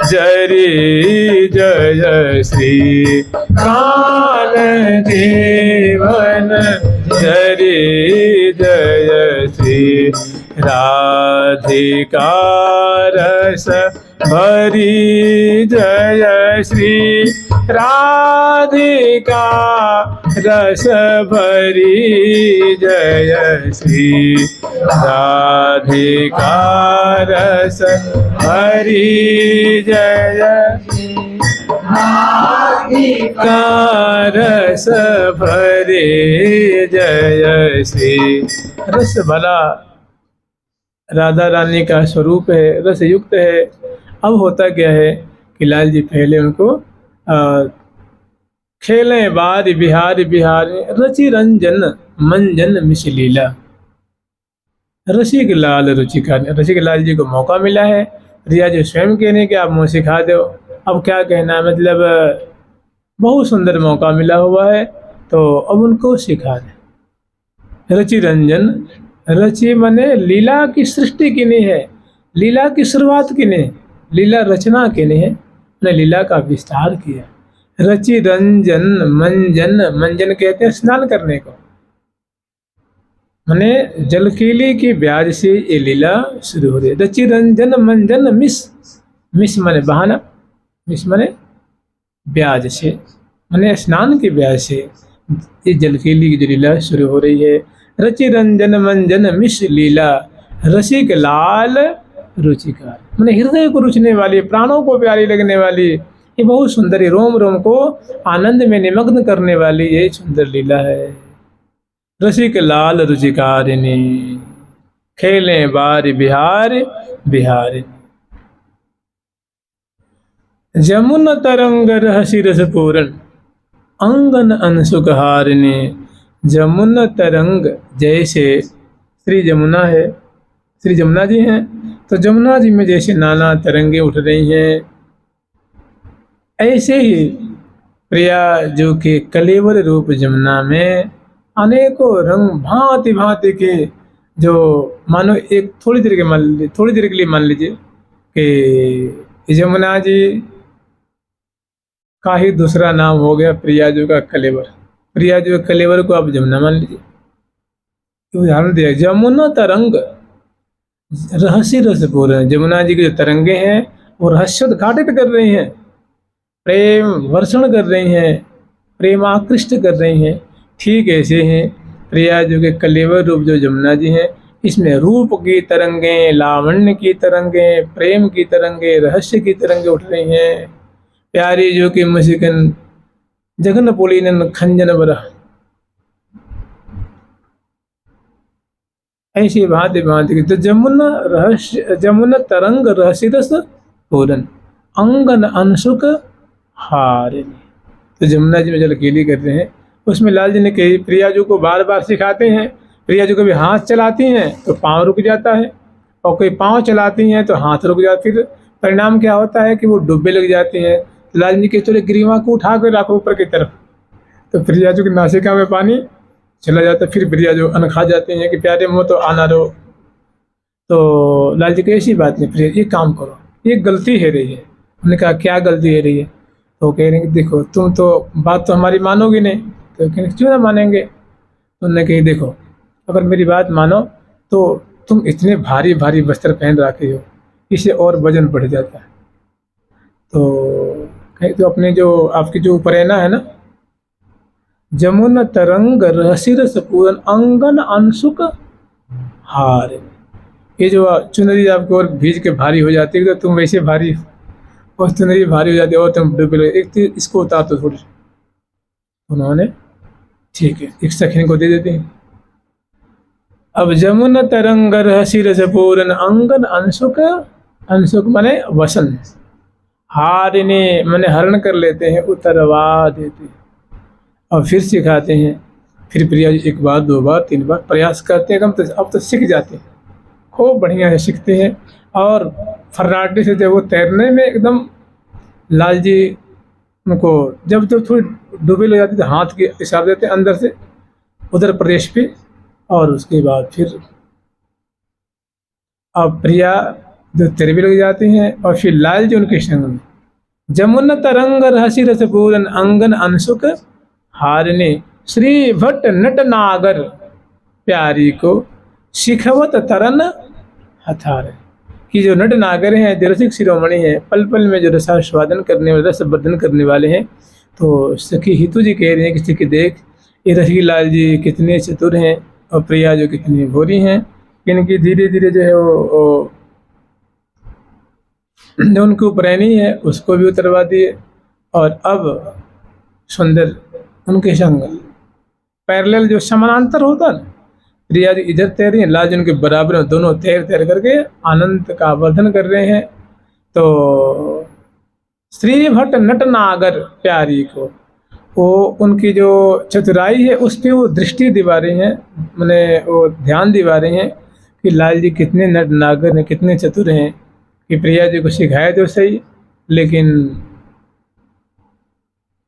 Speaker 1: जरी जय श्री प्राण जीवन जरी जय श्री। राधिका रस भरी जय श्री राधिका रस भरी जय श्री राधिका रस भरी जय राधिका रस भरी जय श्री। रस भला राधा रानी का स्वरूप है, रस युक्त है। अब होता क्या है कि लाल जी पहले उनको खेलें बार बिहार बिहार रचि रंजन मंजन मिश लीला। रसिक लाल रुचिका, रसिक लाल जी को मौका मिला है। रिया जी स्वयं कहने कि आप मुँह सिखा दो, अब क्या कहना है, मतलब बहुत सुंदर मौका मिला हुआ है तो अब उनको सिखा दें। रचि रंजन, रचि माने लीला की सृष्टि किने है, लीला की शुरुआत किने, लीला रचना किने है, ने लीला का विस्तार किया। रचि रंजन मंजन, मंजन कहते हैं स्नान करने को, माने जलकीली की ब्याज से ये लीला शुरू हो रही है। रचि रंजन मंजन मिस, मिस माने बहाना, मिस माने ब्याज से, माने स्नान की ब्याज से ये जलकीली की जो लीला शुरू हो रही है। रचि रंजन मंजन मिश लीला रसिक लाल रुचिकार, माने हृदय को रुचने वाली, प्राणों को प्यारी लगने वाली, ये बहुत सुंदर, रोम रोम को आनंद में निमग्न करने वाली ये सुंदर लीला है। रसिक लाल रुचिकारिणी खेलें बार बिहार बिहार। जमुन तरंग रहसी रस पूरण अंगन अनसुखहारिणी। जमुन तरंग, जैसे श्री जमुना है, श्री जमुना जी हैं, तो जमुना जी में जैसे नाना तरंगे उठ रही हैं, ऐसे ही प्रिया जो कि कलेवर रूप जमुना में अनेकों रंग भांति भांति के, जो मानो एक थोड़ी देर के लिए मान लीजिए कि जमुना जी का ही दूसरा नाम हो गया प्रिया जो का कलेवर। प्रिया जो कलेवर को आप जमुना मान लीजिए। तो उदाहरण दिया, जमुना तरंग रहस्य रस पूर्ण, जमुना जी के जो तरंगे हैं वो रहस्योद्घाटित कर रही हैं, प्रेम वर्षण कर रही हैं, प्रेम आकृष्ट कर रही हैं। ठीक ऐसे हैं प्रिया जो के कलेवर रूप जो जमुना जी हैं, इसमें रूप की तरंगें, लावण्य की तरंगें, प्रेम की तरंगें, रहस्य की तरंगें उठ रही हैं। प्यारी जो कि मुसिकन जगन पुलिनन खंजन बरा, ऐसी भांति भांति की। तो जमुना रहस्य, जमुना तरंग रहस्य रस पूरन अंगन अनसुख हारिणी। तो जमुना जी में जल अकेली कर रहे हैं, उसमें लाल जी ने कही प्रिया जी को बार बार सिखाते हैं। प्रिया जी कभी हाथ चलाती हैं तो पाँव रुक जाता है, और कोई पाँव चलाती हैं तो हाथ रुक जाता है। फिर परिणाम क्या होता है कि वो डूबे लग जाती हैं। लाल जी के चले ग्रीवा को उठा कर रखो ऊपर की तरफ, तो प्रिया जो की नासिका में पानी चला जाता। फिर प्रिया जो अन्न खा जाते हैं कि प्यारे मुँह तो आना रहो। तो लाल जी की ऐसी बात नहीं, प्रिया ये काम करो, ये गलती है रही है। उन्होंने कहा क्या गलती है रही है? तो कह रहे हैं कि देखो तुम तो बात तो हमारी मानोगी नहीं। तो कह रहे क्यों ना मानेंगे? तो उन्होंने कही देखो अगर मेरी बात मानो तो तुम इतने भारी भारी वस्त्र पहन रखे हो, इससे और वजन बढ़ जाता है। तो कहीं तो अपने जो आपकी जो उपरैना है ना, जमुन तरंग रहसिर सपूरन अंगन अंशुक हार, ये जो चुनरी आपकी और भीज के भारी हो जाती है तो तुम वैसे भारी और चुनरी भारी हो जाती है और तुम डूबे। एक तो इसको उतार दो थोड़ी। उन्होंने ठीक है एक सखिन को दे देते हैं। अब जमुन तरंग रहसिर सपूरन अंगन अंशुक, अंशुक माने वसन, हारने माने हरण कर लेते हैं, उतरवा देते हैं और फिर सिखाते हैं। फिर प्रिया जी एक बार दो बार तीन बार प्रयास करते हैं, अब तो सीख जाते हैं, खूब बढ़िया से सीखते हैं। और फर्राटे से जब वो तैरने में एकदम लाल जी उनको जब थोड़ी डूबे लग जाती तो हाथ के इशारे देते अंदर से उधर प्रदेश पे। और उसके बाद फिर अब प्रिया जो तैरने लग जाते हैं और फिर लाल जी उनके संग में। जमुन तरंग रहसि रस पूरन अंगन अंशुक हारने, श्री भट्ट नट नागर प्यारी को शिखवत तरन हथार। कि जो नट नागर हैं, जो रसिक शिरोमणि हैं, पल पल में जो रसास्वादन करने वाले, रस वर्धन करने वाले हैं। तो सखी हितू जी कह रहे हैं कि सखी देख ये रसिक लाल जी कितने चतुर हैं और प्रिया जो कितनी भोरी हैं। इनकी धीरे धीरे जो है वो जो उनकी उपरैनी है उसको भी उतरवा दिए और अब सुंदर उनके संग पैरेलल जो समानांतर होता ना, प्रिया जी इधर तैर रही हैं, लाल जी उनके बराबर में, दोनों तैर तैर करके आनंद का वर्धन कर रहे हैं। तो श्री भट्ट नट नागर प्यारी को वो उनकी जो चतुराई है उस पर वो दृष्टि दिवा रहे हैं, मैंने वो ध्यान दिवा रहे हैं कि लाल जी कितने नट नागर हैं, कितने चतुर हैं। कि प्रिया जी को सिखाया तो सही, लेकिन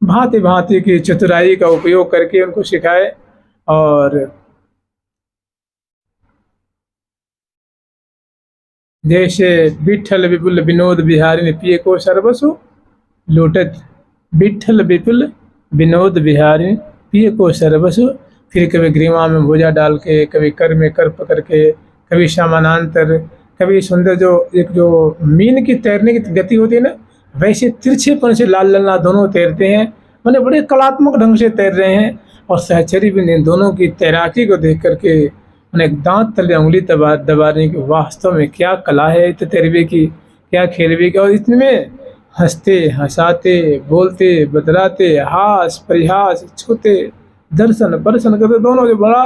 Speaker 1: भांति भांति की चतुराई का उपयोग करके उनको सिखाए। और जैसे विठल विपुल विनोद बिहारी ने पिए को सर्वसु लूटत, विठल विपुल विनोद बिहारी पिए को सर्वसु। फिर कभी ग्रीवा में भुजा डाल के, कभी कर में कर पकड़ के, कभी समानांतर, कभी सुंदर जो एक जो मीन की तैरने की गति होती है ना, वैसे तिरछेपन से लाल लल्ला दोनों तैरते हैं। मैंने बड़े कलात्मक ढंग से तैर रहे हैं। और सहचरी भी इन दोनों की तैराकी को देख करके मैंने दांत तले उंगली दबाने की वास्तव में क्या कला है इतने तैरवे की, क्या खेलवे की। और इतने हंसते हंसाते बोलते बतलाते हास परिहास छूते दर्शन परसन करते दोनों जो बड़ा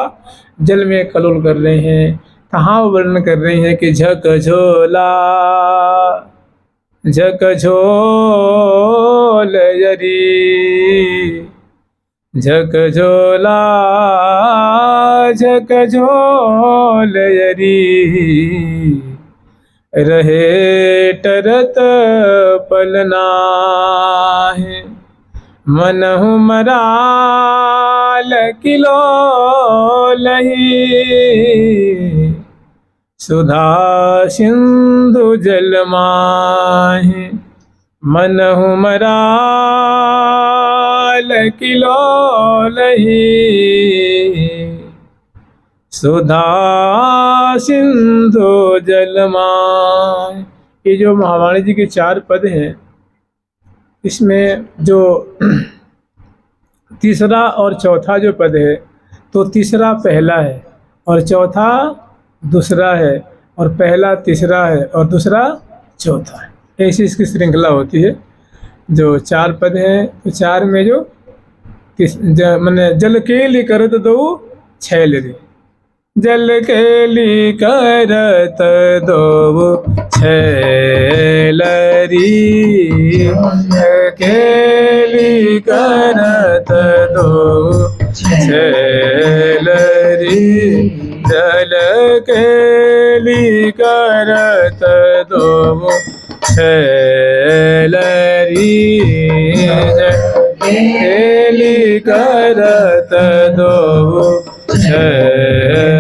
Speaker 1: जल में कलोल कर रहे हैं। कहाँ वर्णन कर रहे हैं कि झक झोल यरी, झक झोल यरी, रहे टरत पलना है, मनहु मराल किलो लही, सुधा सिंधु जल माहि, मनहु मराल किलो लही, सुधा सिंधु जल माहि। ये जो महावाणी जी के 4 पद हैं, इसमें जो तीसरा और चौथा जो पद है, तो तीसरा पहला है और चौथा दूसरा है और पहला तीसरा है और दूसरा चौथा है। ऐसी इसकी श्रृंखला होती है। जो 4 पद हैं तो 4 में जो मैंने जल केली करत दो छैल रे, जल केली करत दो छैल री, केली करत दो छैल री, जल केली करत दो छैल री, खेली करत दो छैलरी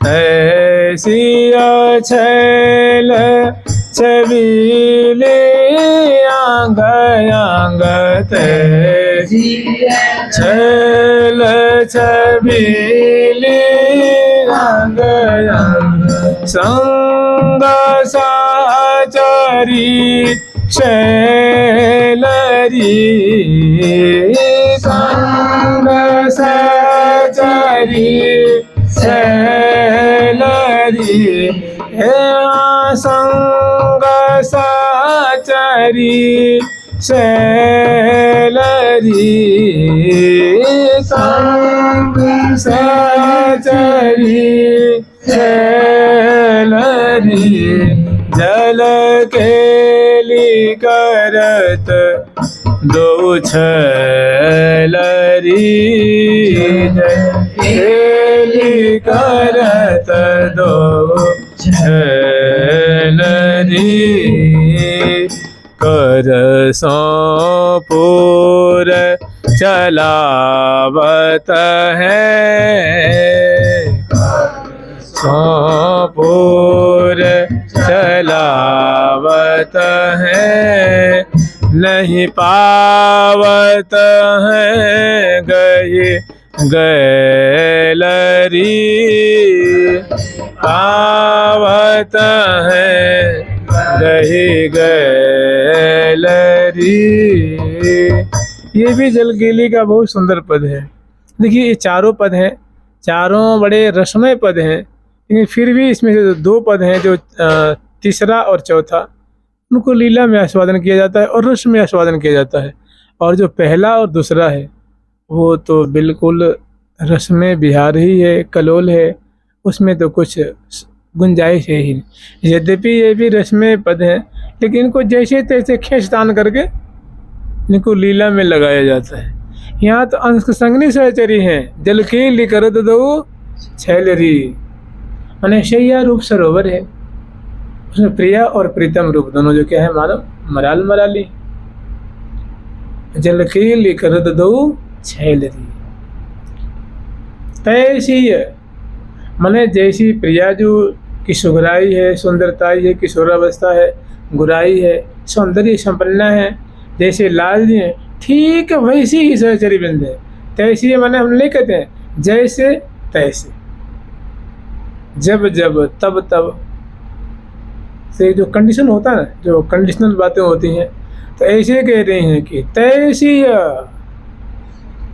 Speaker 1: ऐसी छैल छबीले आंग आंग तैसी छैल छबीले आंग आंग संग साचरी शैलरी संग साचरी शैलरी संग साचरी शैलरी संग साचरी शैलरी जल केली करत दो छैलरी केली करत दो छैलरी कर पूर चलावत है पूर चलावत है नहीं पावत है गए गैलरी पावत है गए गैलरी। ये भी जलकेली का बहुत सुंदर पद है। देखिए ये चारों पद हैं, चारों बड़े रसमय पद हैं, लेकिन फिर भी इसमें से दो पद हैं जो तीसरा और चौथा उनको लीला में आस्वादन किया जाता है और रस में आस्वादन किया जाता है, और जो पहला और दूसरा है वो तो बिल्कुल रस में बिहार ही है, कलोल है, उसमें तो कुछ गुंजाइश है ही नहीं। यद्यपि ये भी रस में पद हैं, लेकिन इनको जैसे तैसे खींचतान करके इनको लीला में लगाया जाता है। यहाँ तो अंश संगनी सहचरी हैं, जल केली करत दो छैलरी, माने शैया रूप सरोवर है, उसमें प्रिया और प्रीतम रूप दोनों जो क्या है मानो मराल मराली। जल केली करत दो छैलरी तैसी माने जैसी प्रिया जो की सुघराई है, सुंदरताई है, किशोरावस्था है, गुराई है, सौंदर्य संपन्ना है, जैसे लाल जी हैं ठीक वैसी ही सहचरी बिंद है। तैसी माने हम नहीं कहते हैं जैसे तैसे, जब जब तब तब से जो कंडीशन होता है ना, जो कंडीशनल बातें होती हैं, तो ऐसे कह रहे हैं कि तैसी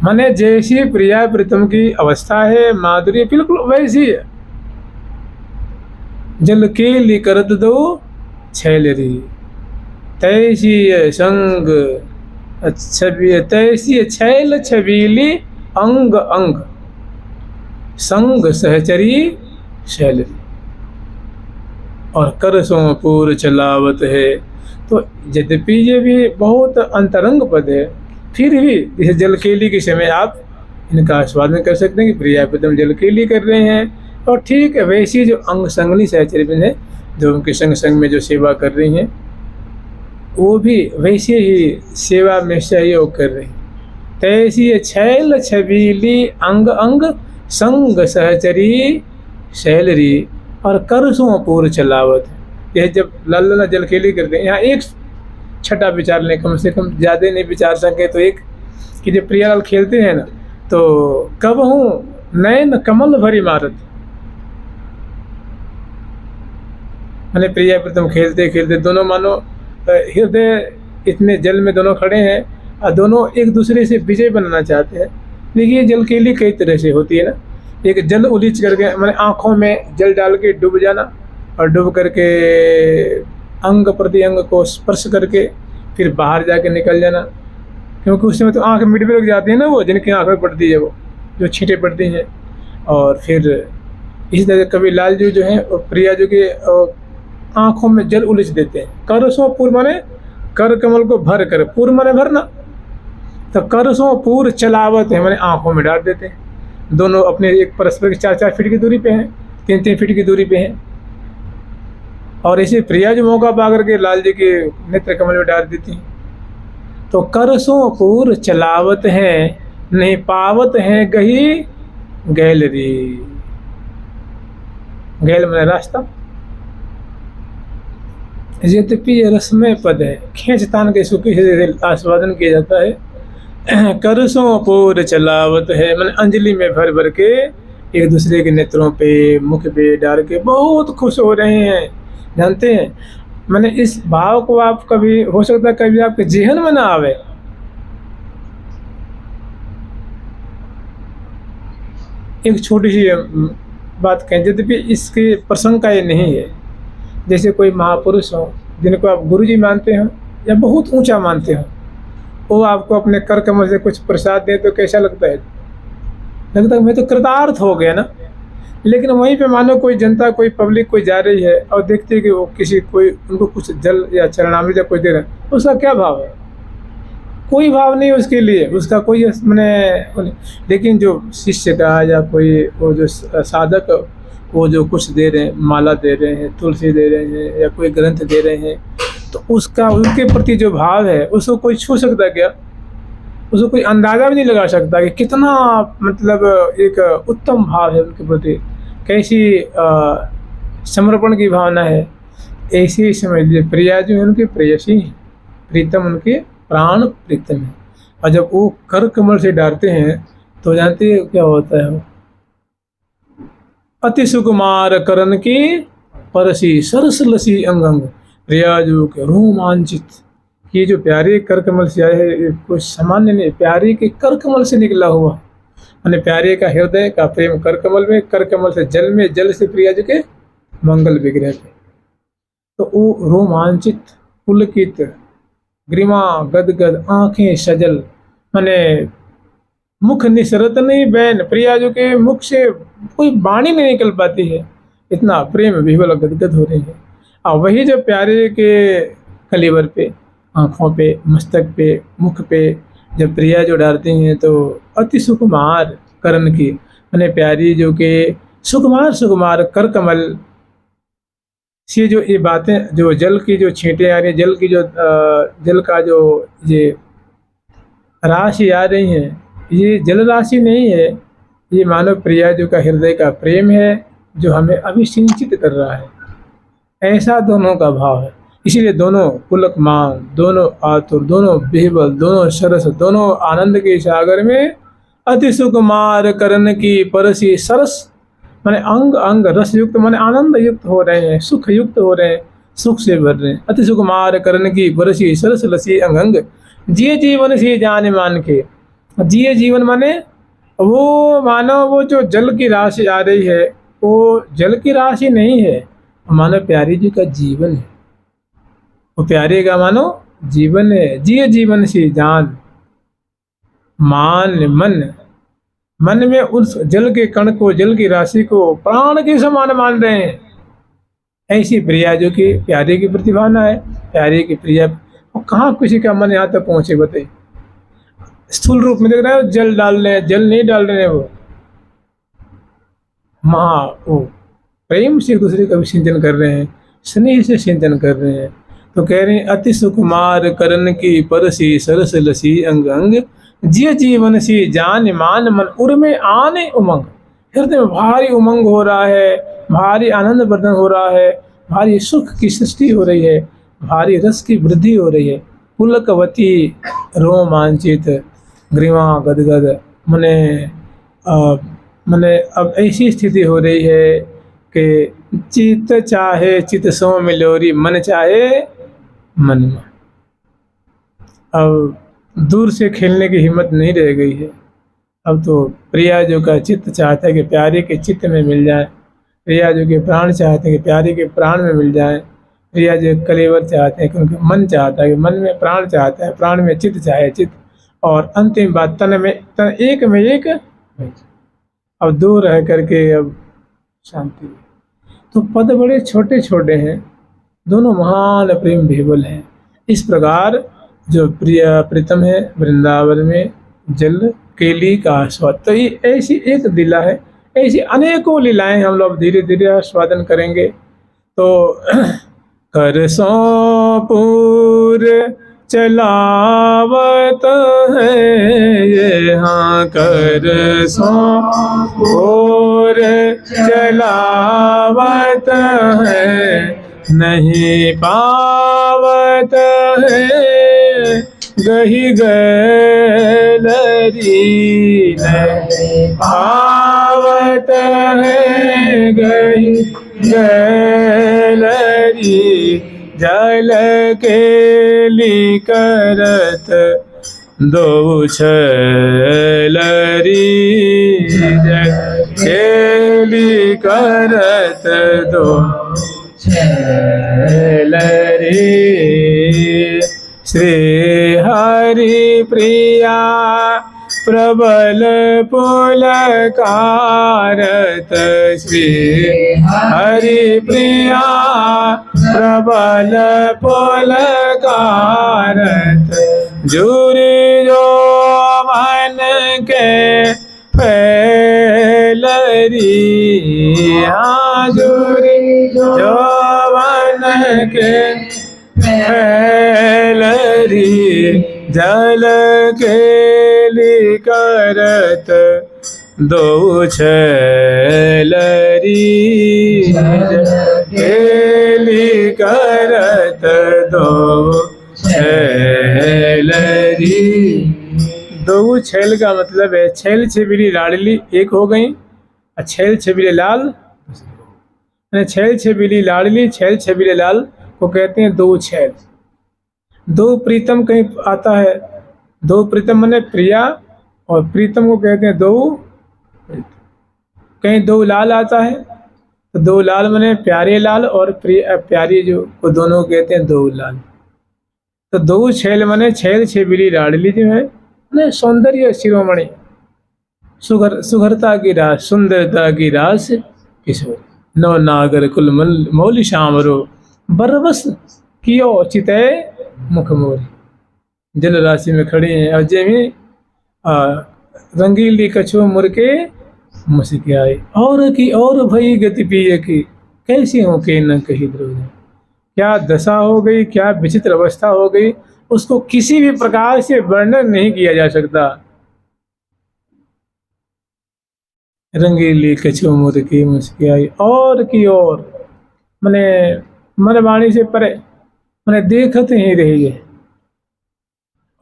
Speaker 1: माने जैसी प्रिया प्रीतम की अवस्था है, माधुर्य बिल्कुल वैसी है। जल केली करत दो छैलरी तैसी संग छवि तैसी छैल छबीली अंग अंग संग सहचरी शैलरी, और कर सो पूर चलावत है। तो यद्यपि ये भी बहुत अंतरंग पद है, फिर भी जैसे जलकेली के समय आप इनका आस्वादन कर सकते हैं कि प्रिया प्रीतम जलकेली कर रहे हैं, और ठीक है वैसी जो अंग संगनी सहचरी है जो उनके संग संग में जो सेवा कर रही हैं वो भी वैसे ही सेवा में सहयोग कर रही हैं। तैसी छैल छबीली अंग अंग संग सहचरी शैलरी, और करसों पूर चलावत। यह जब लाल लाला जलकेली करते हैं, यहाँ एक छठा विचार लें, कम से कम ज़्यादा नहीं विचार सके तो एक कि जब प्रियालाल खेलते हैं ना, तो कब हूँ नैन कमल भरी मारत, मैंने प्रिया प्रीतम खेलते खेलते दोनों मानो हृदय इतने जल में दोनों खड़े हैं और दोनों एक दूसरे से विजय बनाना चाहते हैं। देखिए जलकेली कई तरह से होती है ना, एक जल उलीच करके मैंने आँखों में जल डाल के डूब जाना, और डूब करके अंग प्रति अंग को स्पर्श करके फिर बाहर जाके निकल जाना, क्योंकि उस समय तो आँख मिट भी लग जाती है ना, वो जिनकी आँख में पड़ती है वो जो छींटें पड़ती हैं। और फिर इसी तरह कभी लाल जी जो हैं प्रिया जी के आँखों में जल उलीच देते हैं। करसों पूर माने कर कमल को भर कर, पूर माने भरना, तो करसों पूर चलावत है माने आँखों में डाल देते हैं। दोनों अपने एक परस्पर की 4-4 फीट की दूरी पे हैं, 3-3 फीट की दूरी पे हैं, और इसे प्रिया जो मौका पा करके लाल जी के नेत्र कमल में डाल देती हैं। तो करसों पूर चलावत है, नहीं पावत है गही गैलरी। गैल मैंने रास्ता, यद्यपि ये रसमय पद है, खींच तान के सुखी से आस्वादन किया जाता है। करसों पूर चलावत है, मैंने अंजलि में भर भर के एक दूसरे के नेत्रों पे, मुख पे डाल के बहुत खुश हो रहे हैं। जानते हैं, मैंने इस भाव को आप कभी, हो सकता है कभी आपके जेहन में ना आवे, एक छोटी सी बात कहें, यद्यपि इसके प्रसंग का ये नहीं है। जैसे कोई महापुरुष हो जिनको आप गुरुजी मानते हो या बहुत ऊंचा मानते हो, वो आपको अपने कर कमल से कुछ प्रसाद दें तो कैसा लगता है? लगता है मैं तो कृतार्थ हो गया ना। लेकिन वहीं पे मानो कोई जनता, कोई पब्लिक कोई जा रही है और देखती है कि वो किसी कोई उनको कुछ जल या चरणामृत या कुछ दे रहा है, उसका क्या भाव है? कोई भाव नहीं उसके लिए, उसका कोई मैंने। लेकिन जो शिष्य का या कोई वो जो साधक, वो जो कुछ दे रहे हैं, माला दे रहे हैं, तुलसी दे रहे हैं या कोई ग्रंथ दे रहे हैं, तो उसका उनके प्रति जो भाव है उसको कोई छू सकता क्या? उसको कोई अंदाज़ा भी नहीं लगा सकता कि कितना मतलब एक उत्तम भाव है उनके प्रति, कैसी समर्पण की भावना है। ऐसे ही समझ लीजिए, प्रिया जो है उनकी प्रेयसी है, प्रीतम उनके प्राण प्रीतम है। और जब वो कर कमल से डालते हैं तो जानते हैं क्या होता है? वो अति सुकुमार करण की परसी सरस लसी अंग अंग, प्रिया जो के रोमांचित। ये जो प्यारे कर कमल से आए है, कुछ सामान्य नहीं, प्यारे के कर कमल से निकला हुआ, मैंने प्यारे का हृदय का प्रेम कर कमल में, कर कमल से जल में, जल से प्रिया जी के मंगल विग्रह पे। तो वो रोमांचित, पुलकित, ग्रीमा गदगद, आंखें सजल, मैंने मुख निसरत नहीं बैन, प्रिया जो के मुख से कोई वाणी नहीं निकल पाती है, इतना प्रेम विह्वल गदगद हो रही है। और वही जो प्यारे के कलीवर पे, आँखों पे, मस्तक पे, मुख पे जब प्रिया जो डालती हैं तो अति सुकुमार करण की, मैंने प्यारी जो के सुकुमार सुकुमार कर कमल से जो ये बातें, जो जल की जो छींटें आ रही हैं, जल की जो जल का जो ये राशि आ रही हैं, ये जल राशि नहीं है, ये मानव प्रिया जो का हृदय का प्रेम है जो हमें अभिसिंचित कर रहा है। ऐसा दोनों का भाव है। इसीलिए दोनों पुलक मान, दोनों आतुर, दोनों बेहबल, दोनों सरस, दोनों आनंद के सागर में अति सुकुमार करण की परसी सरस, माने अंग अंग रस युक्त, माने आनंद युक्त हो रहे हैं, सुख युक्त हो रहे हैं, सुख से भर रहे हैं। अति सुकुमार करण की परसी सरस लसी अंग अंग, जिये जीवन से जाने मान के। जिये जीवन माने वो, मानो वो जो जल की राशि आ रही है, वो जल की राशि नहीं है, मानो प्यारी जी का जीवन है। वो प्यारे का मानो जीवन है। जिये जीवन से जान मान, मन मन में उस जल के कण को, जल की राशि को प्राण के समान मान रहे हैं। ऐसी प्रिया जो कि प्यारे की प्रतिभावना है, प्यारे की प्रिया। कहाँ किसी का मन यहाँ तक पहुँचे बताइए? स्थूल रूप में देख रहे हो, जल डाल रहे हैं, जल नहीं डाल रहे हैं, वो वो प्रेम से एक दूसरे का भी सिंचन कर रहे हैं, स्नेह से सिंचन कर रहे हैं। तो कह रहे हैं अति सुकुमार करण की परसी सरस लसी अंग अंग, जिय जीवन सी जान मान मन उर्मे आने उमंग। हृदय में भारी उमंग हो रहा है, भारी आनंद वर्धन हो रहा है, भारी सुख की सृष्टि हो रही है, भारी रस की वृद्धि हो रही है। पुलकवती रोमांचित, ग्रीवा गदगद, मने अब ऐसी स्थिति हो रही है कि चित चाहे चित सो मिलोरी, मन चाहे मन में। अब दूर से खेलने की हिम्मत नहीं रह गई है। अब तो प्रिया जो का चित्त चाहता है कि प्यारे के चित्त में मिल जाए, प्रिया जो के प्राण चाहते हैं कि प्यारे के प्राण में मिल जाए, प्रिया जो कलेवर चाहते हैं कि उनके मन चाहता है कि मन में प्राण चाहता है, प्राण में चित्त चाहे चित्त, और अंतिम बात तन में, तन एक में एक। अब दूर रह करके अब शांति। तो पद बड़े छोटे छोटे हैं, दोनों महान प्रेम विह्वल हैं। इस प्रकार जो प्रिया प्रीतम है वृंदावन में जल केली का आस्वाद, तो ये ऐसी एक लीला है, ऐसी अनेकों लीलाएं हम लोग धीरे धीरे आस्वादन करेंगे। तो कर सौंपूर चलावत है, यहाँ कर सो और चलावत है, नहीं पावत है गही गैलरी, नहीं पावत है गही गैलरी, जल केली करत दो छलरी, जल केली करत दो छलरी। श्री हरि प्रिया प्रबल पुलकारत, श्री हरि प्रिया प्रबल पुलकारत, जुरी जो मन के फैलरी, हाँ जुरी जो मन के फैलरी, जल केली करत दो छलरी, जल केली करत दो छलरी। दो छैल का मतलब है छैल छबीली लाडली एक हो गई, और छैल छबीले लाल, छैल छबीली लाडली छैल छबीले लाल को कहते हैं दो छैल। दो प्रीतम कहीं आता है, दो प्रीतम माने प्रिया, और प्रीतम को कहते हैं दो, कहीं दो लाल आता है तो दो लाल माने प्यारे लाल, और प्यारी जो को दोनों कहते हैं दो लाल। तो दो छैल माने छैल छबीली लाडली जो है ना, सौंदर्य शिरोमणि, सुघरता की रास, सुंदरता की रास किशोर, नौ नागर कुल मौल श्यामरो, बरबस कियो चितय मुख मोरी। जल राशि में खड़ी हैं और जेमी रंगीली कछुआ मुरके मुस्की आए, और की और भई गति पिए की, कैसी हो के न कही द्रोह। क्या दशा हो गई, क्या विचित्र अवस्था हो गई, उसको किसी भी प्रकार से वर्णन नहीं किया जा सकता। रंगीली कछुआ मुरके मुस्की आई, और की और मने मनवाणी से परे, मैंने देखत ही रही है।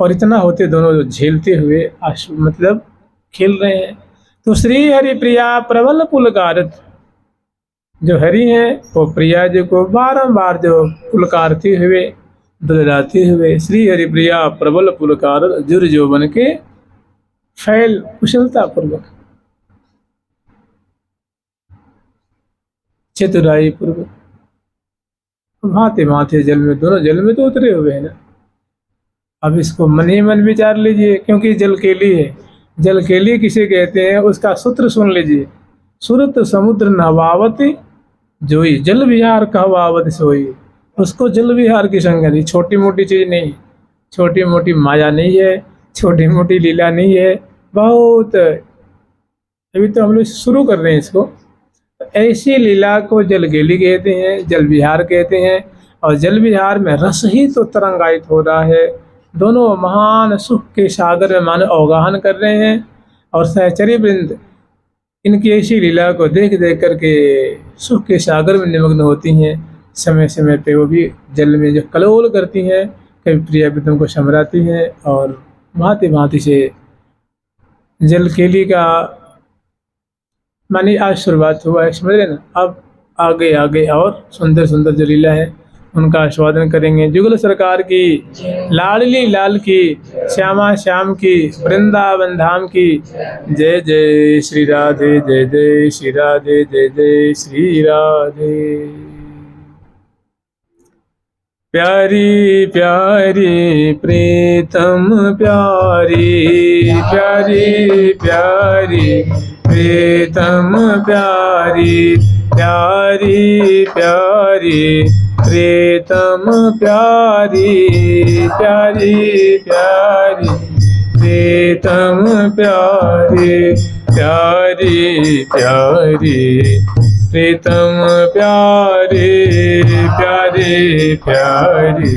Speaker 1: और इतना होते दोनों जो झेलते हुए मतलब खेल रहे हैं। तो श्री हरि प्रिया प्रबल पुलकारत, जो हरि हैं वो प्रिया जी को बारंबार जो पुलकारते हुए दुलराते हुए, श्री हरि प्रिया प्रबल पुलकारत, जुर जो बन के फैल कुशलता पूर्वक, चतुराई पूर्वक, भांति भांति जल में, दोनों जल में तो उतरे हुए हैं ना। अब इसको मन ही मन विचार लीजिए, क्योंकि जल केली है। जल केली किसे कहते हैं उसका सूत्र सुन लीजिए। सुरत समुद्र नवावत जोई, जल विहार कहवावत सोई। उसको जल विहार की संज्ञा दी। छोटी मोटी चीज नहीं, छोटी मोटी माया नहीं है, छोटी मोटी लीला नहीं है, बहुत। अभी तो हम लोग शुरू कर रहे हैं इसको। ऐसी लीला को जल केली कहते हैं, जल विहार कहते हैं। और जल विहार में रस ही तो तरंगायित हो रहा है। दोनों महान सुख के सागर में मानो अवगाहन कर रहे हैं। और सहचरी वृंद इनकी ऐसी लीला को देख देख करके सुख के सागर में निमग्न होती हैं। समय समय पे वो भी जल में जो कलोल करती हैं, कभी प्रिया प्रीतम को समराती हैं। और भांति भांति से जल केली का मानी आज शुरुआत हुआ है, समझ रहे ना। अब आगे आगे और सुंदर सुंदर जो लीला है उनका आस्वादन करेंगे। जुगल सरकार की, लाडली लाल की, श्यामा श्याम की, वृंदावन धाम की। जय जय श्री राधे, जय जय श्री राधे, जय जय श्री राधे। प्यारी प्यारी प्रीतम प्यारी, प्यारी प्यारी प्रीतम प्यारी, प्यारी प्यारी प्रीतम प्यारी, प्यारी प्यारी प्रीतम प्यारी, प्यारी प्यारी प्रीतम प्यारी, प्यारी प्यारी